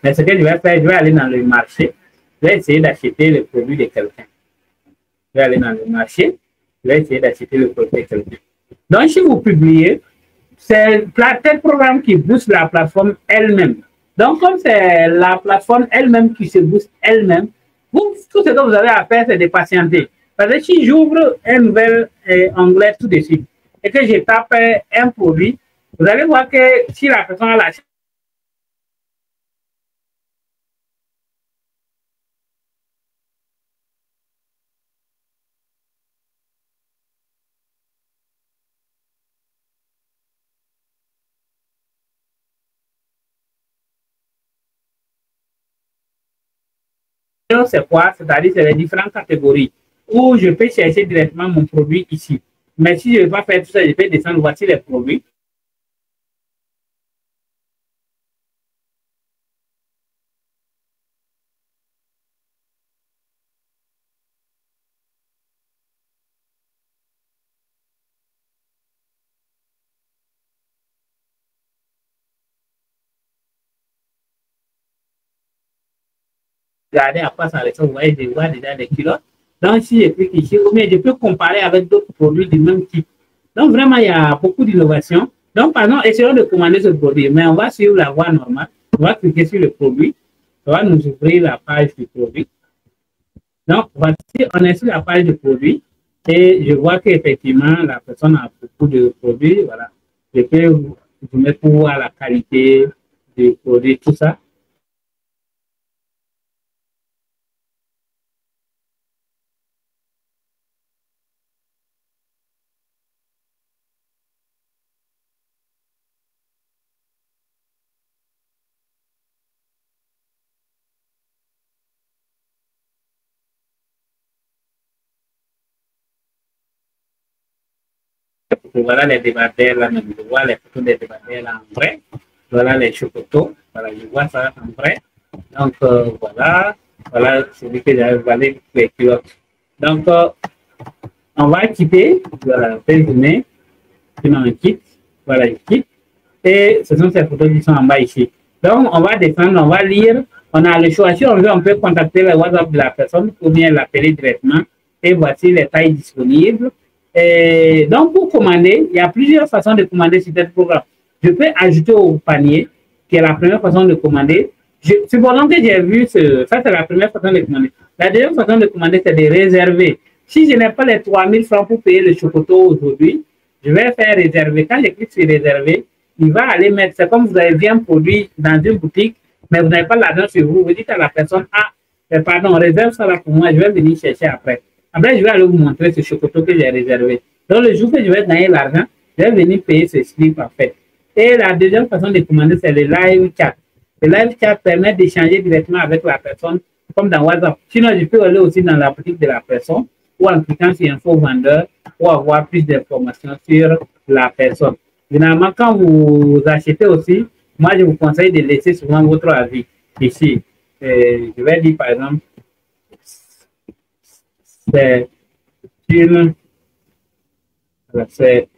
Speaker 1: Mais ce que je vais faire, je vais aller dans le marché, je vais essayer d'acheter le produit de quelqu'un. Je vais aller dans le marché, je vais essayer d'acheter le produit de quelqu'un. Donc, si vous publiez, c'est tel programme qui booste la plateforme elle-même. Donc, comme c'est la plateforme elle-même qui se booste elle-même, Vous, tout ce que vous avez à faire, c'est de patienter. Parce que si j'ouvre un nouvel onglet tout de suite et que je tape un produit, vous allez voir que si la personne a la c'est quoi? C'est-à-dire c'est les différentes catégories où je peux chercher directement mon produit ici. Mais si je ne veux pas faire tout ça, je peux descendre, voici les produits. Regardez à quoi ça ressemble, vous voyez, je vois déjà les culottes. Donc, si je clique ici, ou bien je peux comparer avec d'autres produits du même type. Donc, vraiment, il y a beaucoup d'innovation. Donc, par exemple, essayons de commander ce produit, mais on va suivre la voie normale. On va cliquer sur le produit. Ça va nous ouvrir la page du produit. Donc, voici, on est sur la page du produit et je vois qu'effectivement, la personne a beaucoup de produits. Voilà. Je peux vous mettre pour voir la qualité du produit, tout ça. Voilà les débardeurs là, je vois les photos des débardeurs là en vrai. Voilà les chocotos, voilà, je vois ça en vrai. Donc voilà, voilà celui que j'avais valé les culottes. Donc on va quitter, voilà, terminé, sinon on quitte, voilà, je quitte. Et ce sont ces photos qui sont en bas ici. Donc on va descendre, on va lire, on a le choix, si on veut, on peut contacter le WhatsApp de la personne ou bien l'appeler directement. Et voici les tailles disponibles. Et donc, pour commander, il y a plusieurs façons de commander sur cette programme. Je peux ajouter au panier, qui est la première façon de commander. Supposons que j'ai vu, ça c'est la première façon de commander. La deuxième façon de commander, c'est de réserver. Si je n'ai pas les 3000 francs pour payer le chocoto aujourd'hui, je vais faire réserver. Quand je clique sur réserver, il va aller mettre, c'est comme vous avez vu un produit dans une boutique, mais vous n'avez pas l'argent sur vous. Vous dites à la personne, ah, pardon, réserve ça là pour moi, je vais venir chercher après. Après, je vais aller vous montrer ce chocoto que j'ai réservé. Donc, le jour que je vais gagner l'argent, je vais venir payer ce slip en fait. Et la deuxième façon de commander, c'est le live chat. Le live chat permet d'échanger directement avec la personne, comme dans WhatsApp. Sinon, je peux aller aussi dans la boutique de la personne ou en cliquant sur info vendeur pour avoir plus d'informations sur la personne. Généralement, quand vous achetez aussi, moi, je vous conseille de laisser souvent votre avis ici. Je vais dire, par exemple, c'est une c'est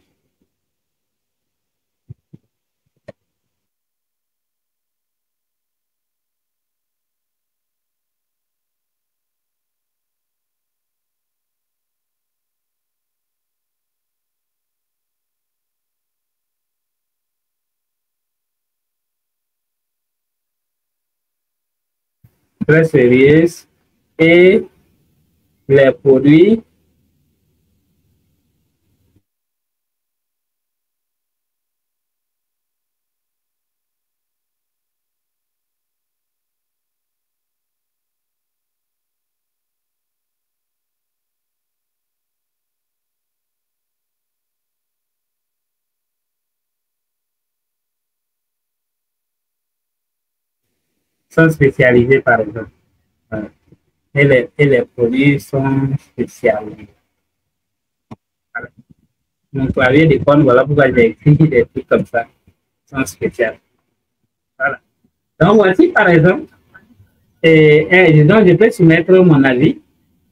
Speaker 1: très sérieuse et les produits sont spécialisés, par exemple. Et les produits sont spécialisés. Voilà. Mon clavier d'école, voilà pourquoi j'ai écrit des trucs comme ça. Sont spéciaux. Voilà. Donc, voici, par exemple, donc je peux soumettre mon avis.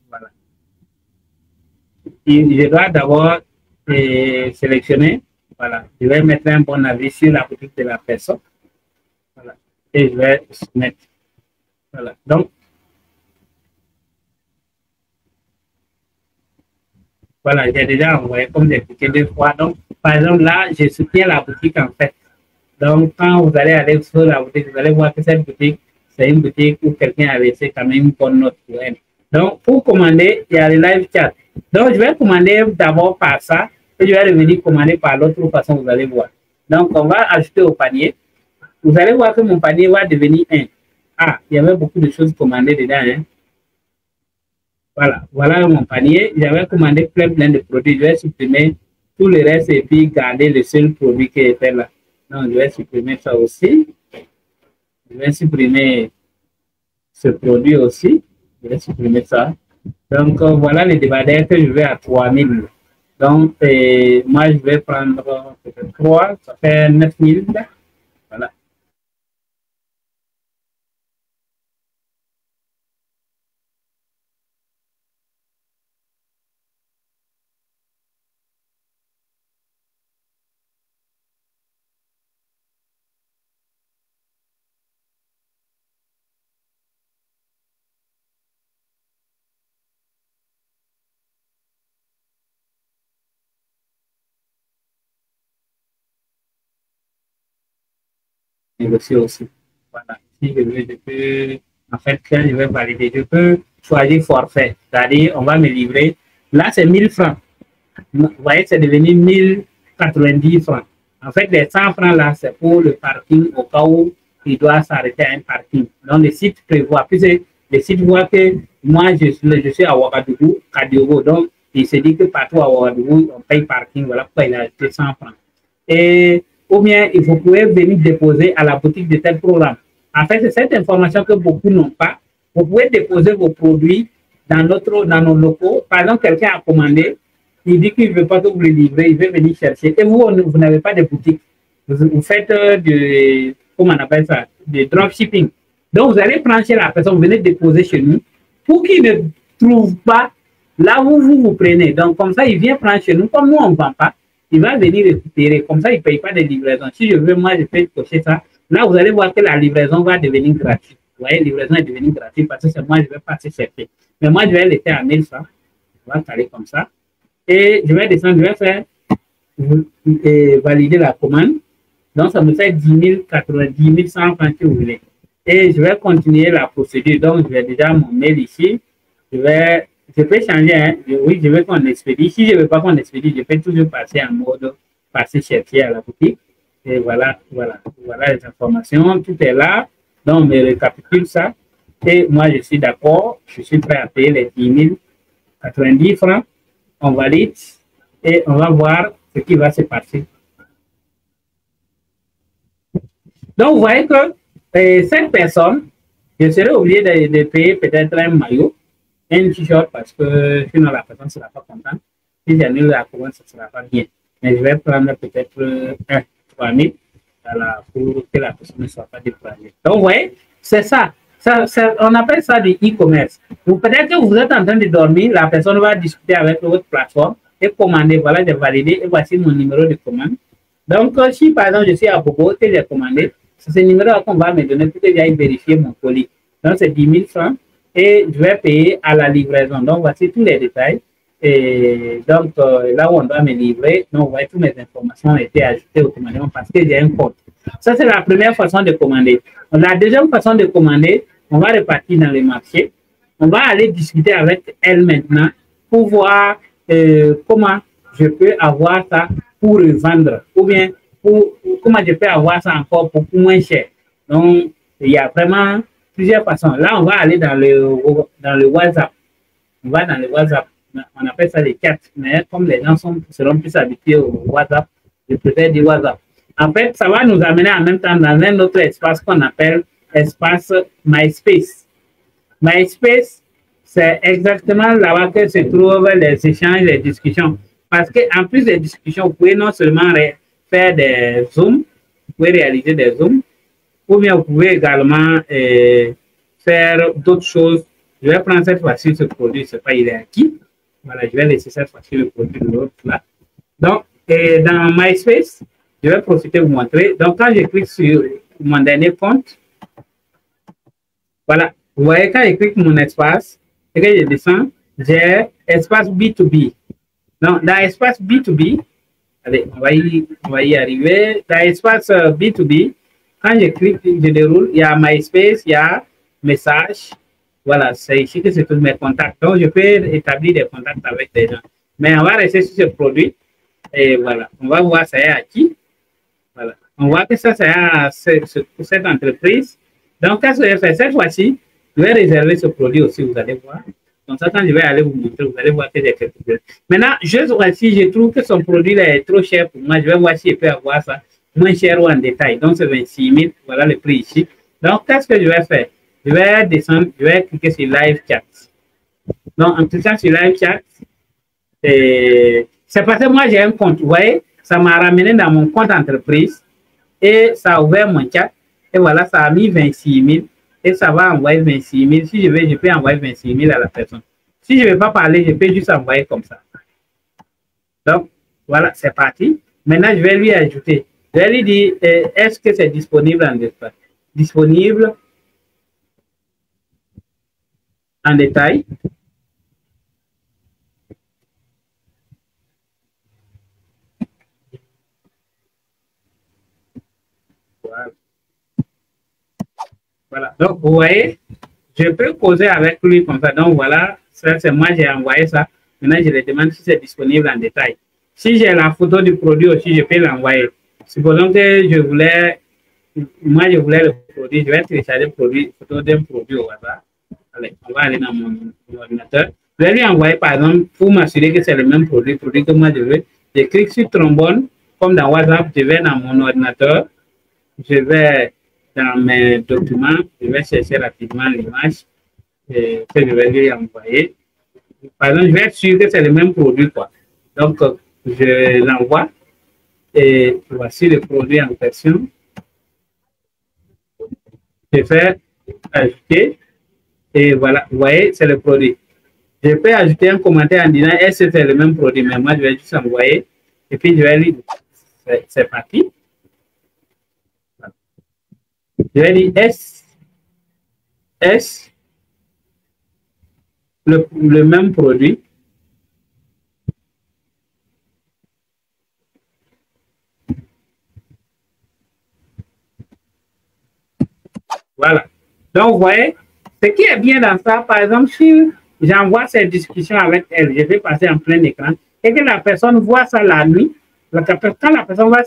Speaker 1: Voilà. Et je dois d'abord sélectionner. Voilà. Je vais mettre un bon avis sur la boutique de la personne. Voilà. Et je vais soumettre. Voilà. Donc, voilà, j'ai déjà envoyé, comme j'ai expliqué 2 fois. Donc, par exemple, là, je soutiens la boutique en fait. Donc, quand vous allez aller sur la boutique, vous allez voir que cette boutique, c'est une boutique où quelqu'un a laissé quand même une bonne note pour elle. Donc, pour commander, il y a le live chat. Donc, je vais commander d'abord par ça et je vais revenir commander par l'autre façon, vous allez voir. Donc, on va ajouter au panier. Vous allez voir que mon panier va devenir 1. Ah, il y avait beaucoup de choses commandées dedans. Hein. Voilà mon panier. J'avais commandé plein de produits. Je vais supprimer tout le reste et puis garder le seul produit qui était là. Donc, je vais supprimer ça aussi. Je vais supprimer ce produit aussi. Je vais supprimer ça. Donc, voilà les débardeurs que je vais à 3000. Donc, moi, je vais prendre peut-être 3. Ça fait 9000. Voilà. Négocier aussi. Voilà. Si je peux, en fait, quand je vais valider, je peux choisir forfait. C'est-à-dire, on va me livrer. Là, c'est 1000 francs. Vous voyez, c'est devenu 1090 francs. En fait, les 100 francs là, c'est pour le parking au cas où il doit s'arrêter à un parking. Donc, le site prévoit. Puis, le site voit que moi, je suis à Ouagadougou, Kadiogo. Donc, il se dit que partout à Ouagadougou, on paye parking. Voilà pourquoi il a acheté 100 francs. Et ou bien vous pouvez venir déposer à la boutique de tel programme. En fait, c'est cette information que beaucoup n'ont pas. Vous pouvez déposer vos produits dans nos locaux. Par exemple, quelqu'un a commandé, il dit qu'il ne veut pas que vous le livrez, il veut venir chercher. Et vous n'avez pas de boutique. Vous faites comment on appelle ça, de dropshipping. Donc, vous allez prendre chez la personne, vous venez déposer chez nous pour qu'il ne trouve pas là où vous prenez. Donc, comme ça, il vient prendre chez nous. Comme nous, on ne vend pas. Il va venir récupérer. Comme ça, il ne paye pas de livraison. Si je veux, moi, je peux cocher ça. Là, vous allez voir que la livraison va devenir gratuite. Vous voyez, la livraison est devenue gratuite parce que c'est moi, je vais passer chercher. Mais moi, je vais laisser à 1000 francs. On va caler comme ça. Et je vais descendre, je vais faire valider la commande. Donc, ça me fait 10 100 francs si vous voulez. Et je vais continuer la procédure. Donc, je vais déjà mon mail ici. Je peux changer, hein? Oui, je veux qu'on expédie. Si je ne veux pas qu'on expédie, je peux toujours passer en mode passer chercher à la boutique. Et voilà les informations. Tout est là. Donc, on me récapitule ça. Et moi, je suis d'accord. Je suis prêt à payer les 10 090 francs. On valide et on va voir ce qui va se passer. Donc, vous voyez que cette personne, je serais obligé de payer peut-être un maillot, un t-shirt parce que sinon la personne ne sera pas contente. Si j'annule la commande, ce ne sera pas bien. Mais je vais prendre peut-être 3 000 pour que la personne ne soit pas découragée. Donc, vous voyez, c'est ça. On appelle ça du e-commerce. Peut-être que vous êtes en train de dormir, la personne va discuter avec votre plateforme et commander. Voilà, j'ai validé et voici mon numéro de commande. Donc, si par exemple je suis à Bobo et j'ai commandé, c'est ce numéro qu'on va me donner pour que j'aille vérifier mon colis. Donc, c'est 10 000 francs. Et je vais payer à la livraison. Donc, voici tous les détails. Et donc, là où on doit me livrer, donc, vous voyez, toutes mes informations ont été ajoutées automatiquement parce que j'ai un code. Ça, c'est la première façon de commander. La deuxième façon de commander, on va repartir dans les marchés. On va aller discuter avec elle maintenant pour voir comment je peux avoir ça pour revendre ou bien comment je peux avoir ça encore pour moins cher. Donc, il y a vraiment plusieurs façons. Là, on va aller dans le WhatsApp. On va dans le WhatsApp. On appelle ça les chats. Mais comme les gens seront plus habitués au WhatsApp, je préfère dire WhatsApp. En fait, ça va nous amener en même temps dans un autre espace qu'on appelle espace MySpace. MySpace, c'est exactement là-bas que se trouvent les échanges, les discussions. Parce qu'en plus des discussions, vous pouvez non seulement faire des zooms, vous pouvez réaliser des zooms, ou bien vous pouvez également faire d'autres choses. Je vais prendre cette fois-ci ce produit, je ne sais pas, il est acquis. Voilà, je vais laisser cette fois-ci le produit de l'autre là. Donc, dans MySpace, je vais profiter de vous montrer. Donc, quand je clique sur mon dernier compte, voilà, vous voyez, quand je clique mon espace, et que je descends, j'ai espace B2B. Donc, dans espace B2B, allez, on va y arriver. Dans espace B2B, Quand je clique, je déroule, il y a MySpace, il y a message. Voilà, c'est ici que c'est tous mes contacts. Donc, je peux établir des contacts avec des gens. Mais on va rester sur ce produit. Et voilà, on va voir ça est à qui. Voilà. On voit que ça, c'est à cette entreprise. Donc, qu'est-ce que je fais cette fois-ci? Je vais réserver ce produit aussi, vous allez voir. Donc, ça, quand je vais aller vous montrer, vous allez voir que j'ai quelque chose. Maintenant, je vois si je trouve que son produit là, est trop cher pour moi. Je vais voir si je peux avoir ça moins cher ou en détail. Donc, c'est 26 000. Voilà le prix ici. Donc, qu'est-ce que je vais faire? Je vais descendre, je vais cliquer sur Live Chat. Donc, en cliquant sur Live Chat, c'est parce que moi, j'ai un compte. Vous voyez, ça m'a ramené dans mon compte entreprise et ça a ouvert mon chat. Et voilà, ça a mis 26 000 et ça va envoyer 26 000. Si je veux, je peux envoyer 26 000 à la personne. Si je ne veux pas parler, je peux juste envoyer comme ça. Donc, voilà, c'est parti. Maintenant, je vais lui ajouter. Je vais lui dire, est-ce que c'est disponible en détail? Disponible en détail. Voilà. Voilà. Donc, vous voyez, je peux causer avec lui comme ça. Donc, voilà, ça, c'est moi, j'ai envoyé ça. Maintenant, je lui demande si c'est disponible en détail. Si j'ai la photo du produit aussi, je peux l'envoyer. Supposons que je voulais, moi, je voulais le produit, je vais télécharger le produit, photo d'un produit au hasard. Allez, on va aller dans mon ordinateur. Je vais lui envoyer, par exemple, pour m'assurer que c'est le même produit que moi je veux. Je clique sur trombone, comme dans WhatsApp, je vais dans mon ordinateur, je vais dans mes documents, je vais chercher rapidement l'image que je vais lui envoyer. Par exemple, je vais être sûr que c'est le même produit, quoi. Donc, je l'envoie et voici le produit en question. Je fais ajouter et voilà, vous voyez, c'est le produit. Je peux ajouter un commentaire en disant est-ce que c'est le même produit, mais moi je vais juste envoyer et puis je vais lui dire c'est parti. Je vais dire est-ce le même produit? Voilà. Donc, vous voyez, ce qui est bien dans ça, par exemple, si j'envoie cette discussion avec elle, je vais passer en plein écran, et que la personne voit ça la nuit, quand la personne va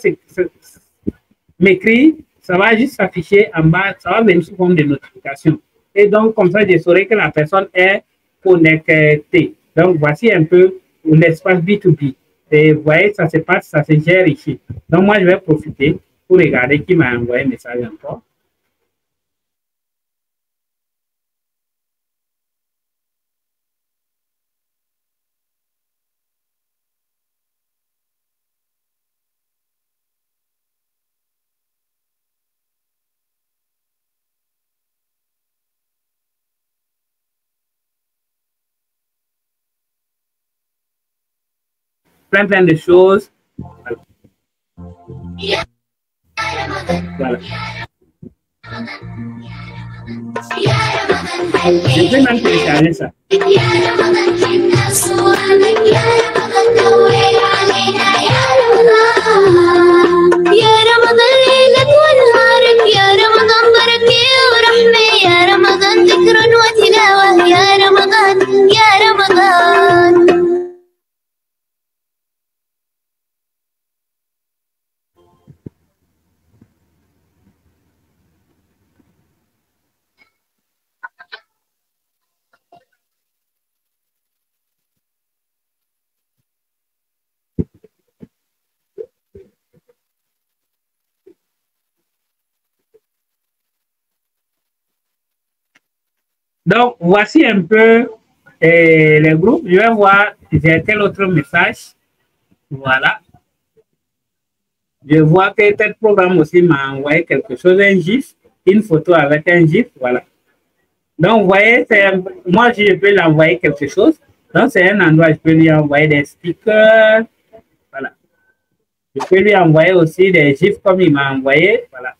Speaker 1: m'écrire, ça va juste s'afficher en bas, ça va venir sous forme de notification. Et donc, comme ça, je saurai que la personne est connectée. Donc, voici un peu l'espace B2B. Et vous voyez, ça se passe, ça se gère ici. Donc, moi, je vais profiter pour regarder qui m'a envoyé un message encore. Plein de choses. Voilà. Je vais même télécharger ça. Donc, voici un peu les groupes. Je vais voir, j'ai quel autre message. Voilà. Je vois que tel programme aussi m'a envoyé quelque chose, un GIF, une photo avec un GIF. Voilà. Donc, vous voyez, moi, je peux lui envoyer quelque chose. Donc, c'est un endroit, je peux lui envoyer des stickers. Voilà. Je peux lui envoyer aussi des GIFs comme il m'a envoyé. Voilà.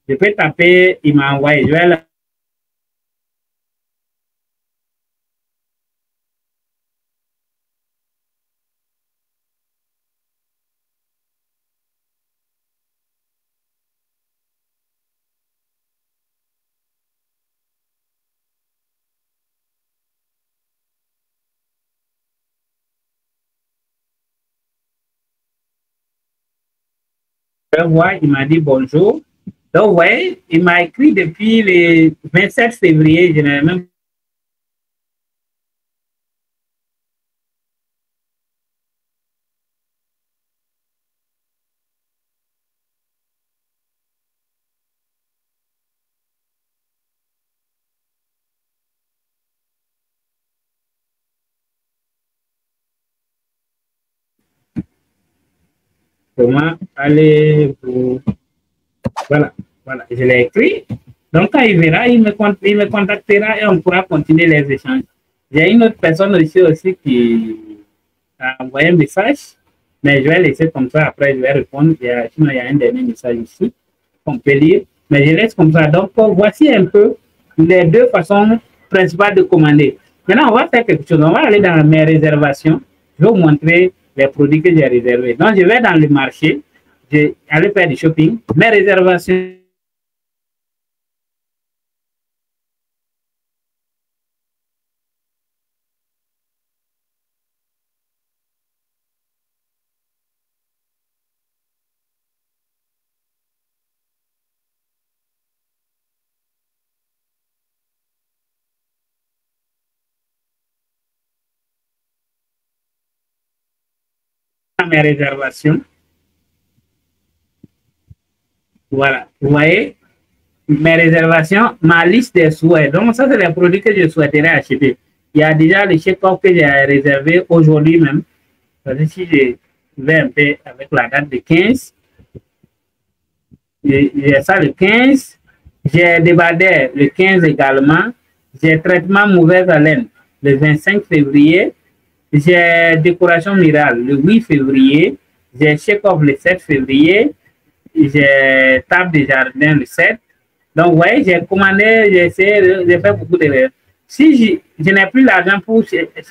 Speaker 1: Je peux taper, il m'a envoyé. Je vais vais voir, il m'a dit bonjour. Donc, vous voyez, il m'a écrit depuis le 27 février, je n'ai même comment allez-vous. Voilà, voilà, je l'ai écrit. Donc, quand il verra, il me contactera et on pourra continuer les échanges. Il y a une autre personne aussi qui a envoyé un message, mais je vais laisser comme ça, après je vais répondre. Sinon, il y a un dernier message ici qu'on peut lire, mais je laisse comme ça. Donc, voici un peu les deux façons principales de commander. Maintenant, on va faire quelque chose. On va aller dans mes réservations. Je vais vous montrer les produits que j'ai réservés. Donc, je vais dans le marché. Je vais aller faire du shopping. Mes réservations. Mes réservations. Voilà, vous voyez mes réservations, ma liste des souhaits. Donc, ça, c'est les produits que je souhaiterais acheter. Il y a déjà le chèque-off que j'ai réservé aujourd'hui même. Parce que si je vais un peu avec la date de 15, j'ai ça le 15, j'ai débardé le 15 également, j'ai traitement mauvaise haleine le 25 février, j'ai décoration murale le 8 février, j'ai chèque-off le 7 février, j'ai table de jardin le 7. Donc, vous voyez, j'ai commandé, j'ai essayé de faire beaucoup d'erreurs. Si je n'ai plus l'argent pour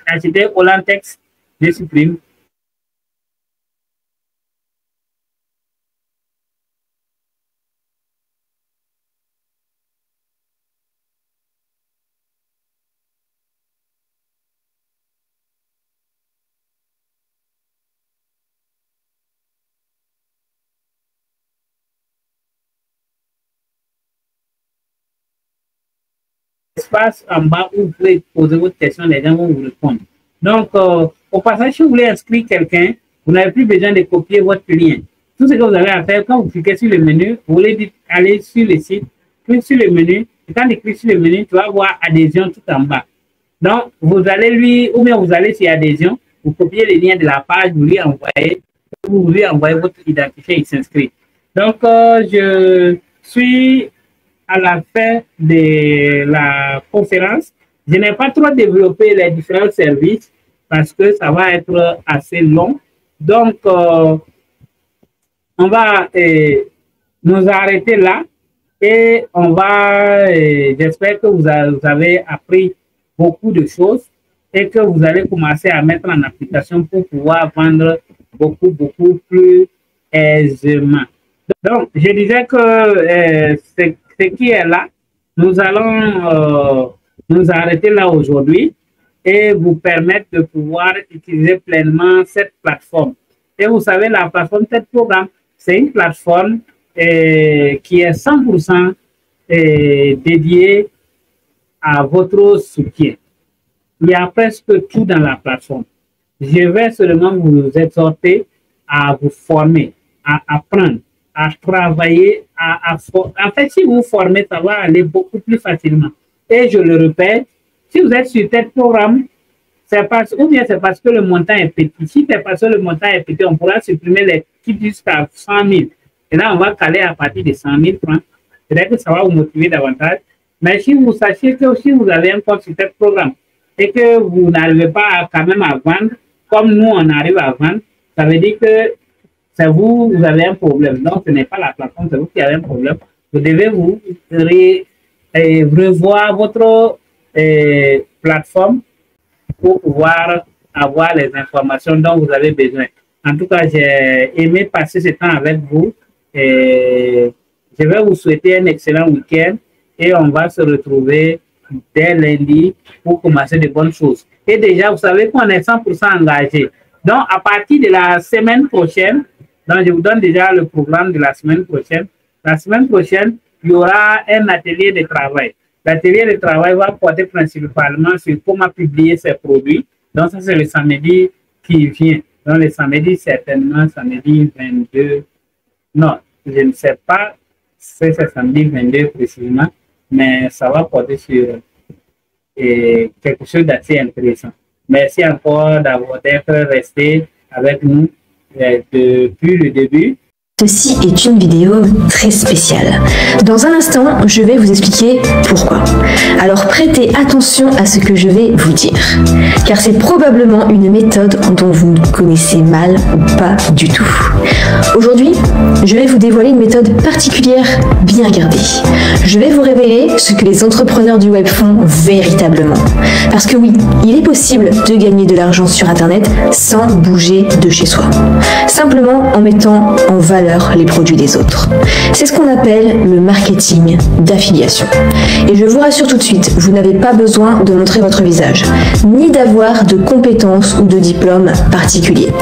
Speaker 1: acheter Olantex, je supprime. Espace en bas où vous pouvez poser votre question, les gens vont vous répondre. Donc, au passage, si vous voulez inscrire quelqu'un, vous n'avez plus besoin de copier votre lien. Tout ce que vous avez à faire, quand vous cliquez sur le menu, vous voulez aller sur le site, cliquez sur le menu, et quand tu cliques sur le menu, tu vas voir adhésion tout en bas. Donc, vous allez ou bien vous allez sur adhésion, vous copiez le lien de la page, vous lui envoyez votre identifiant, il s'inscrit. Donc, je suis à la fin de la conférence. Je n'ai pas trop développé les différents services parce que ça va être assez long. Donc, on va nous arrêter là et on va, j'espère que vous avez appris beaucoup de choses et que vous allez commencer à mettre en application pour pouvoir vendre beaucoup plus aisément. Donc, je disais que ce qui est là, nous allons nous arrêter là aujourd'hui et vous permettre de pouvoir utiliser pleinement cette plateforme. Et vous savez, la plateforme TED Programme, c'est une plateforme qui est 100% dédiée à votre soutien. Il y a presque tout dans la plateforme. Je vais seulement vous exhorter à vous former, à apprendre, à travailler, en fait, si vous vous formez, ça va aller beaucoup plus facilement. Et je le répète, si vous êtes sur TED Programme, ou bien c'est parce que le montant est petit. Si c'est parce que le montant est petit, on pourra supprimer les kits jusqu'à 100 000. Et là, on va caler à partir de 100 000 francs. Peut-être que ça va vous motiver davantage. Mais si vous sachez que si vous avez un compte sur TED Programme et que vous n'arrivez pas quand même à vendre, comme nous, on arrive à vendre, ça veut dire que c'est vous avez un problème. Donc, ce n'est pas la plateforme, c'est vous qui avez un problème. Vous devez revoir votre plateforme pour pouvoir avoir les informations dont vous avez besoin. En tout cas, j'ai aimé passer ce temps avec vous. Et je vais vous souhaiter un excellent week-end et on va se retrouver dès lundi pour commencer de bonnes choses. Et déjà, vous savez qu'on est 100% engagé. Donc, à partir de la semaine prochaine, Donc, je vous donne déjà le programme de la semaine prochaine. La semaine prochaine, il y aura un atelier de travail. L'atelier de travail va porter principalement sur comment publier ses produits. Donc, ça, c'est le samedi qui vient. Donc, le samedi, certainement, samedi 22. Non, je ne sais pas si c'est samedi 22 précisément, mais ça va porter sur quelque chose d'assez intéressant. Merci encore d'être resté avec nous depuis le début.
Speaker 5: Ceci est une vidéo très spéciale. Dans un instant, je vais vous expliquer pourquoi. Alors prêtez attention à ce que je vais vous dire, car c'est probablement une méthode dont vous ne connaissez mal ou pas du tout. Aujourd'hui, je vais vous dévoiler une méthode particulière bien gardée. Je vais vous révéler ce que les entrepreneurs du web font véritablement. Parce que oui, il est possible de gagner de l'argent sur Internet sans bouger de chez soi. Simplement en mettant en valeur les produits des autres. C'est ce qu'on appelle le marketing d'affiliation. Et je vous rassure tout de suite, vous n'avez pas besoin de montrer votre visage, ni d'avoir de compétences ou de diplômes particuliers.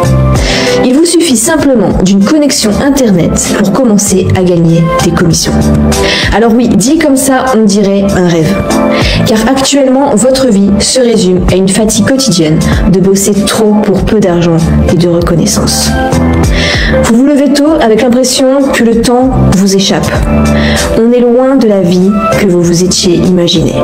Speaker 5: Il vous suffit simplement d'une connexion Internet pour commencer à gagner des commissions. Alors oui, dit comme ça, on dirait un rêve. Car actuellement, votre vie se résume à une fatigue quotidienne de bosser trop pour peu d'argent et de reconnaissance. Vous vous levez tôt avec l'impression que le temps vous échappe. On est loin de la vie que vous vous étiez imaginée.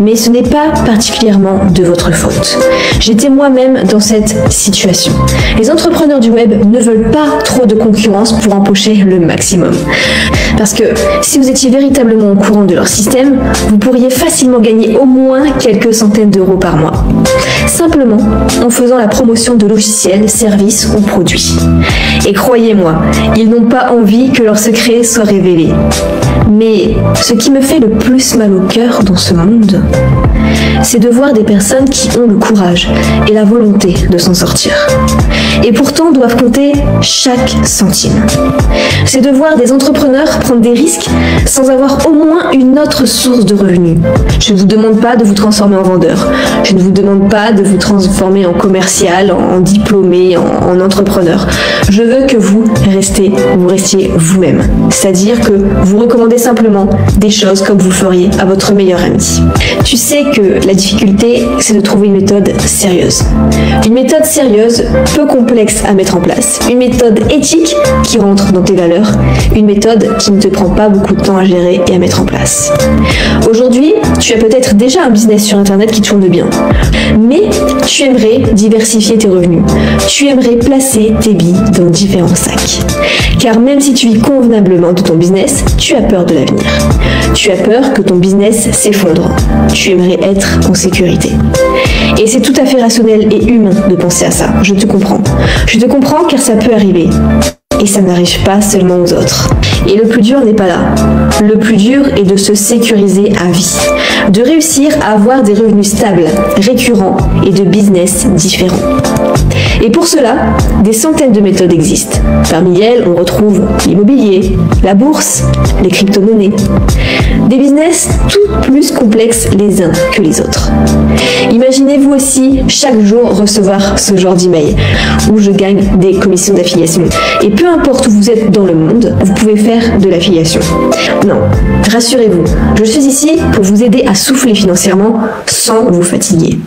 Speaker 5: Mais ce n'est pas particulièrement de votre faute. J'étais moi-même dans cette situation. Les entrepreneurs du web ne veulent pas trop de concurrence pour empocher le maximum. Parce que si vous étiez véritablement au courant de leur système, vous pourriez facilement gagner au moins quelques centaines d'euros par mois. Simplement en faisant la promotion de logiciels, services ou produits. Et croyez-moi, ils n'ont pas envie que leur secret soit révélé. Mais ce qui me fait le plus mal au cœur dans ce monde, c'est de voir des personnes qui ont le courage et la volonté de s'en sortir. Et pourtant doivent compter chaque centime. C'est de voir des entrepreneurs prendre des risques sans avoir au moins une autre source de revenus. Je ne vous demande pas de vous transformer en vendeur. Je ne vous demande pas de vous transformer en commercial, en diplômé, en entrepreneur. Je veux que vous restiez vous-même. C'est-à-dire que vous recommandez simplement des choses comme vous feriez à votre meilleur ami. Tu sais que la difficulté, c'est de trouver une méthode sérieuse. Une méthode sérieuse, peu complexe à mettre en place. Une méthode éthique qui rentre dans tes valeurs. Une méthode qui ne te prend pas beaucoup de temps à gérer et à mettre en place. Aujourd'hui, tu as peut-être déjà un business sur Internet qui tourne bien. Mais tu aimerais diversifier tes revenus. Tu aimerais placer tes billes dans différents sacs. Car même si tu vis convenablement de ton business, tu as peur de l'avenir. Tu as peur que ton business s'effondre. Tu aimerais être en sécurité. Et c'est tout à fait rationnel et humain de penser à ça. Je te comprends. Je te comprends car ça peut arriver. Et ça n'arrive pas seulement aux autres. Et le plus dur n'est pas là. Le plus dur est de se sécuriser à vie. De réussir à avoir des revenus stables, récurrents et de business différents. Et pour cela, des centaines de méthodes existent. Parmi elles, on retrouve l'immobilier, la bourse, les crypto-monnaies. Des business tout plus complexes les uns que les autres. Imaginez-vous aussi chaque jour recevoir ce genre d'email où je gagne des commissions d'affiliation. Et peu importe où vous êtes dans le monde, vous pouvez faire de l'affiliation. Non, rassurez-vous, je suis ici pour vous aider à souffler financièrement sans vous fatiguer.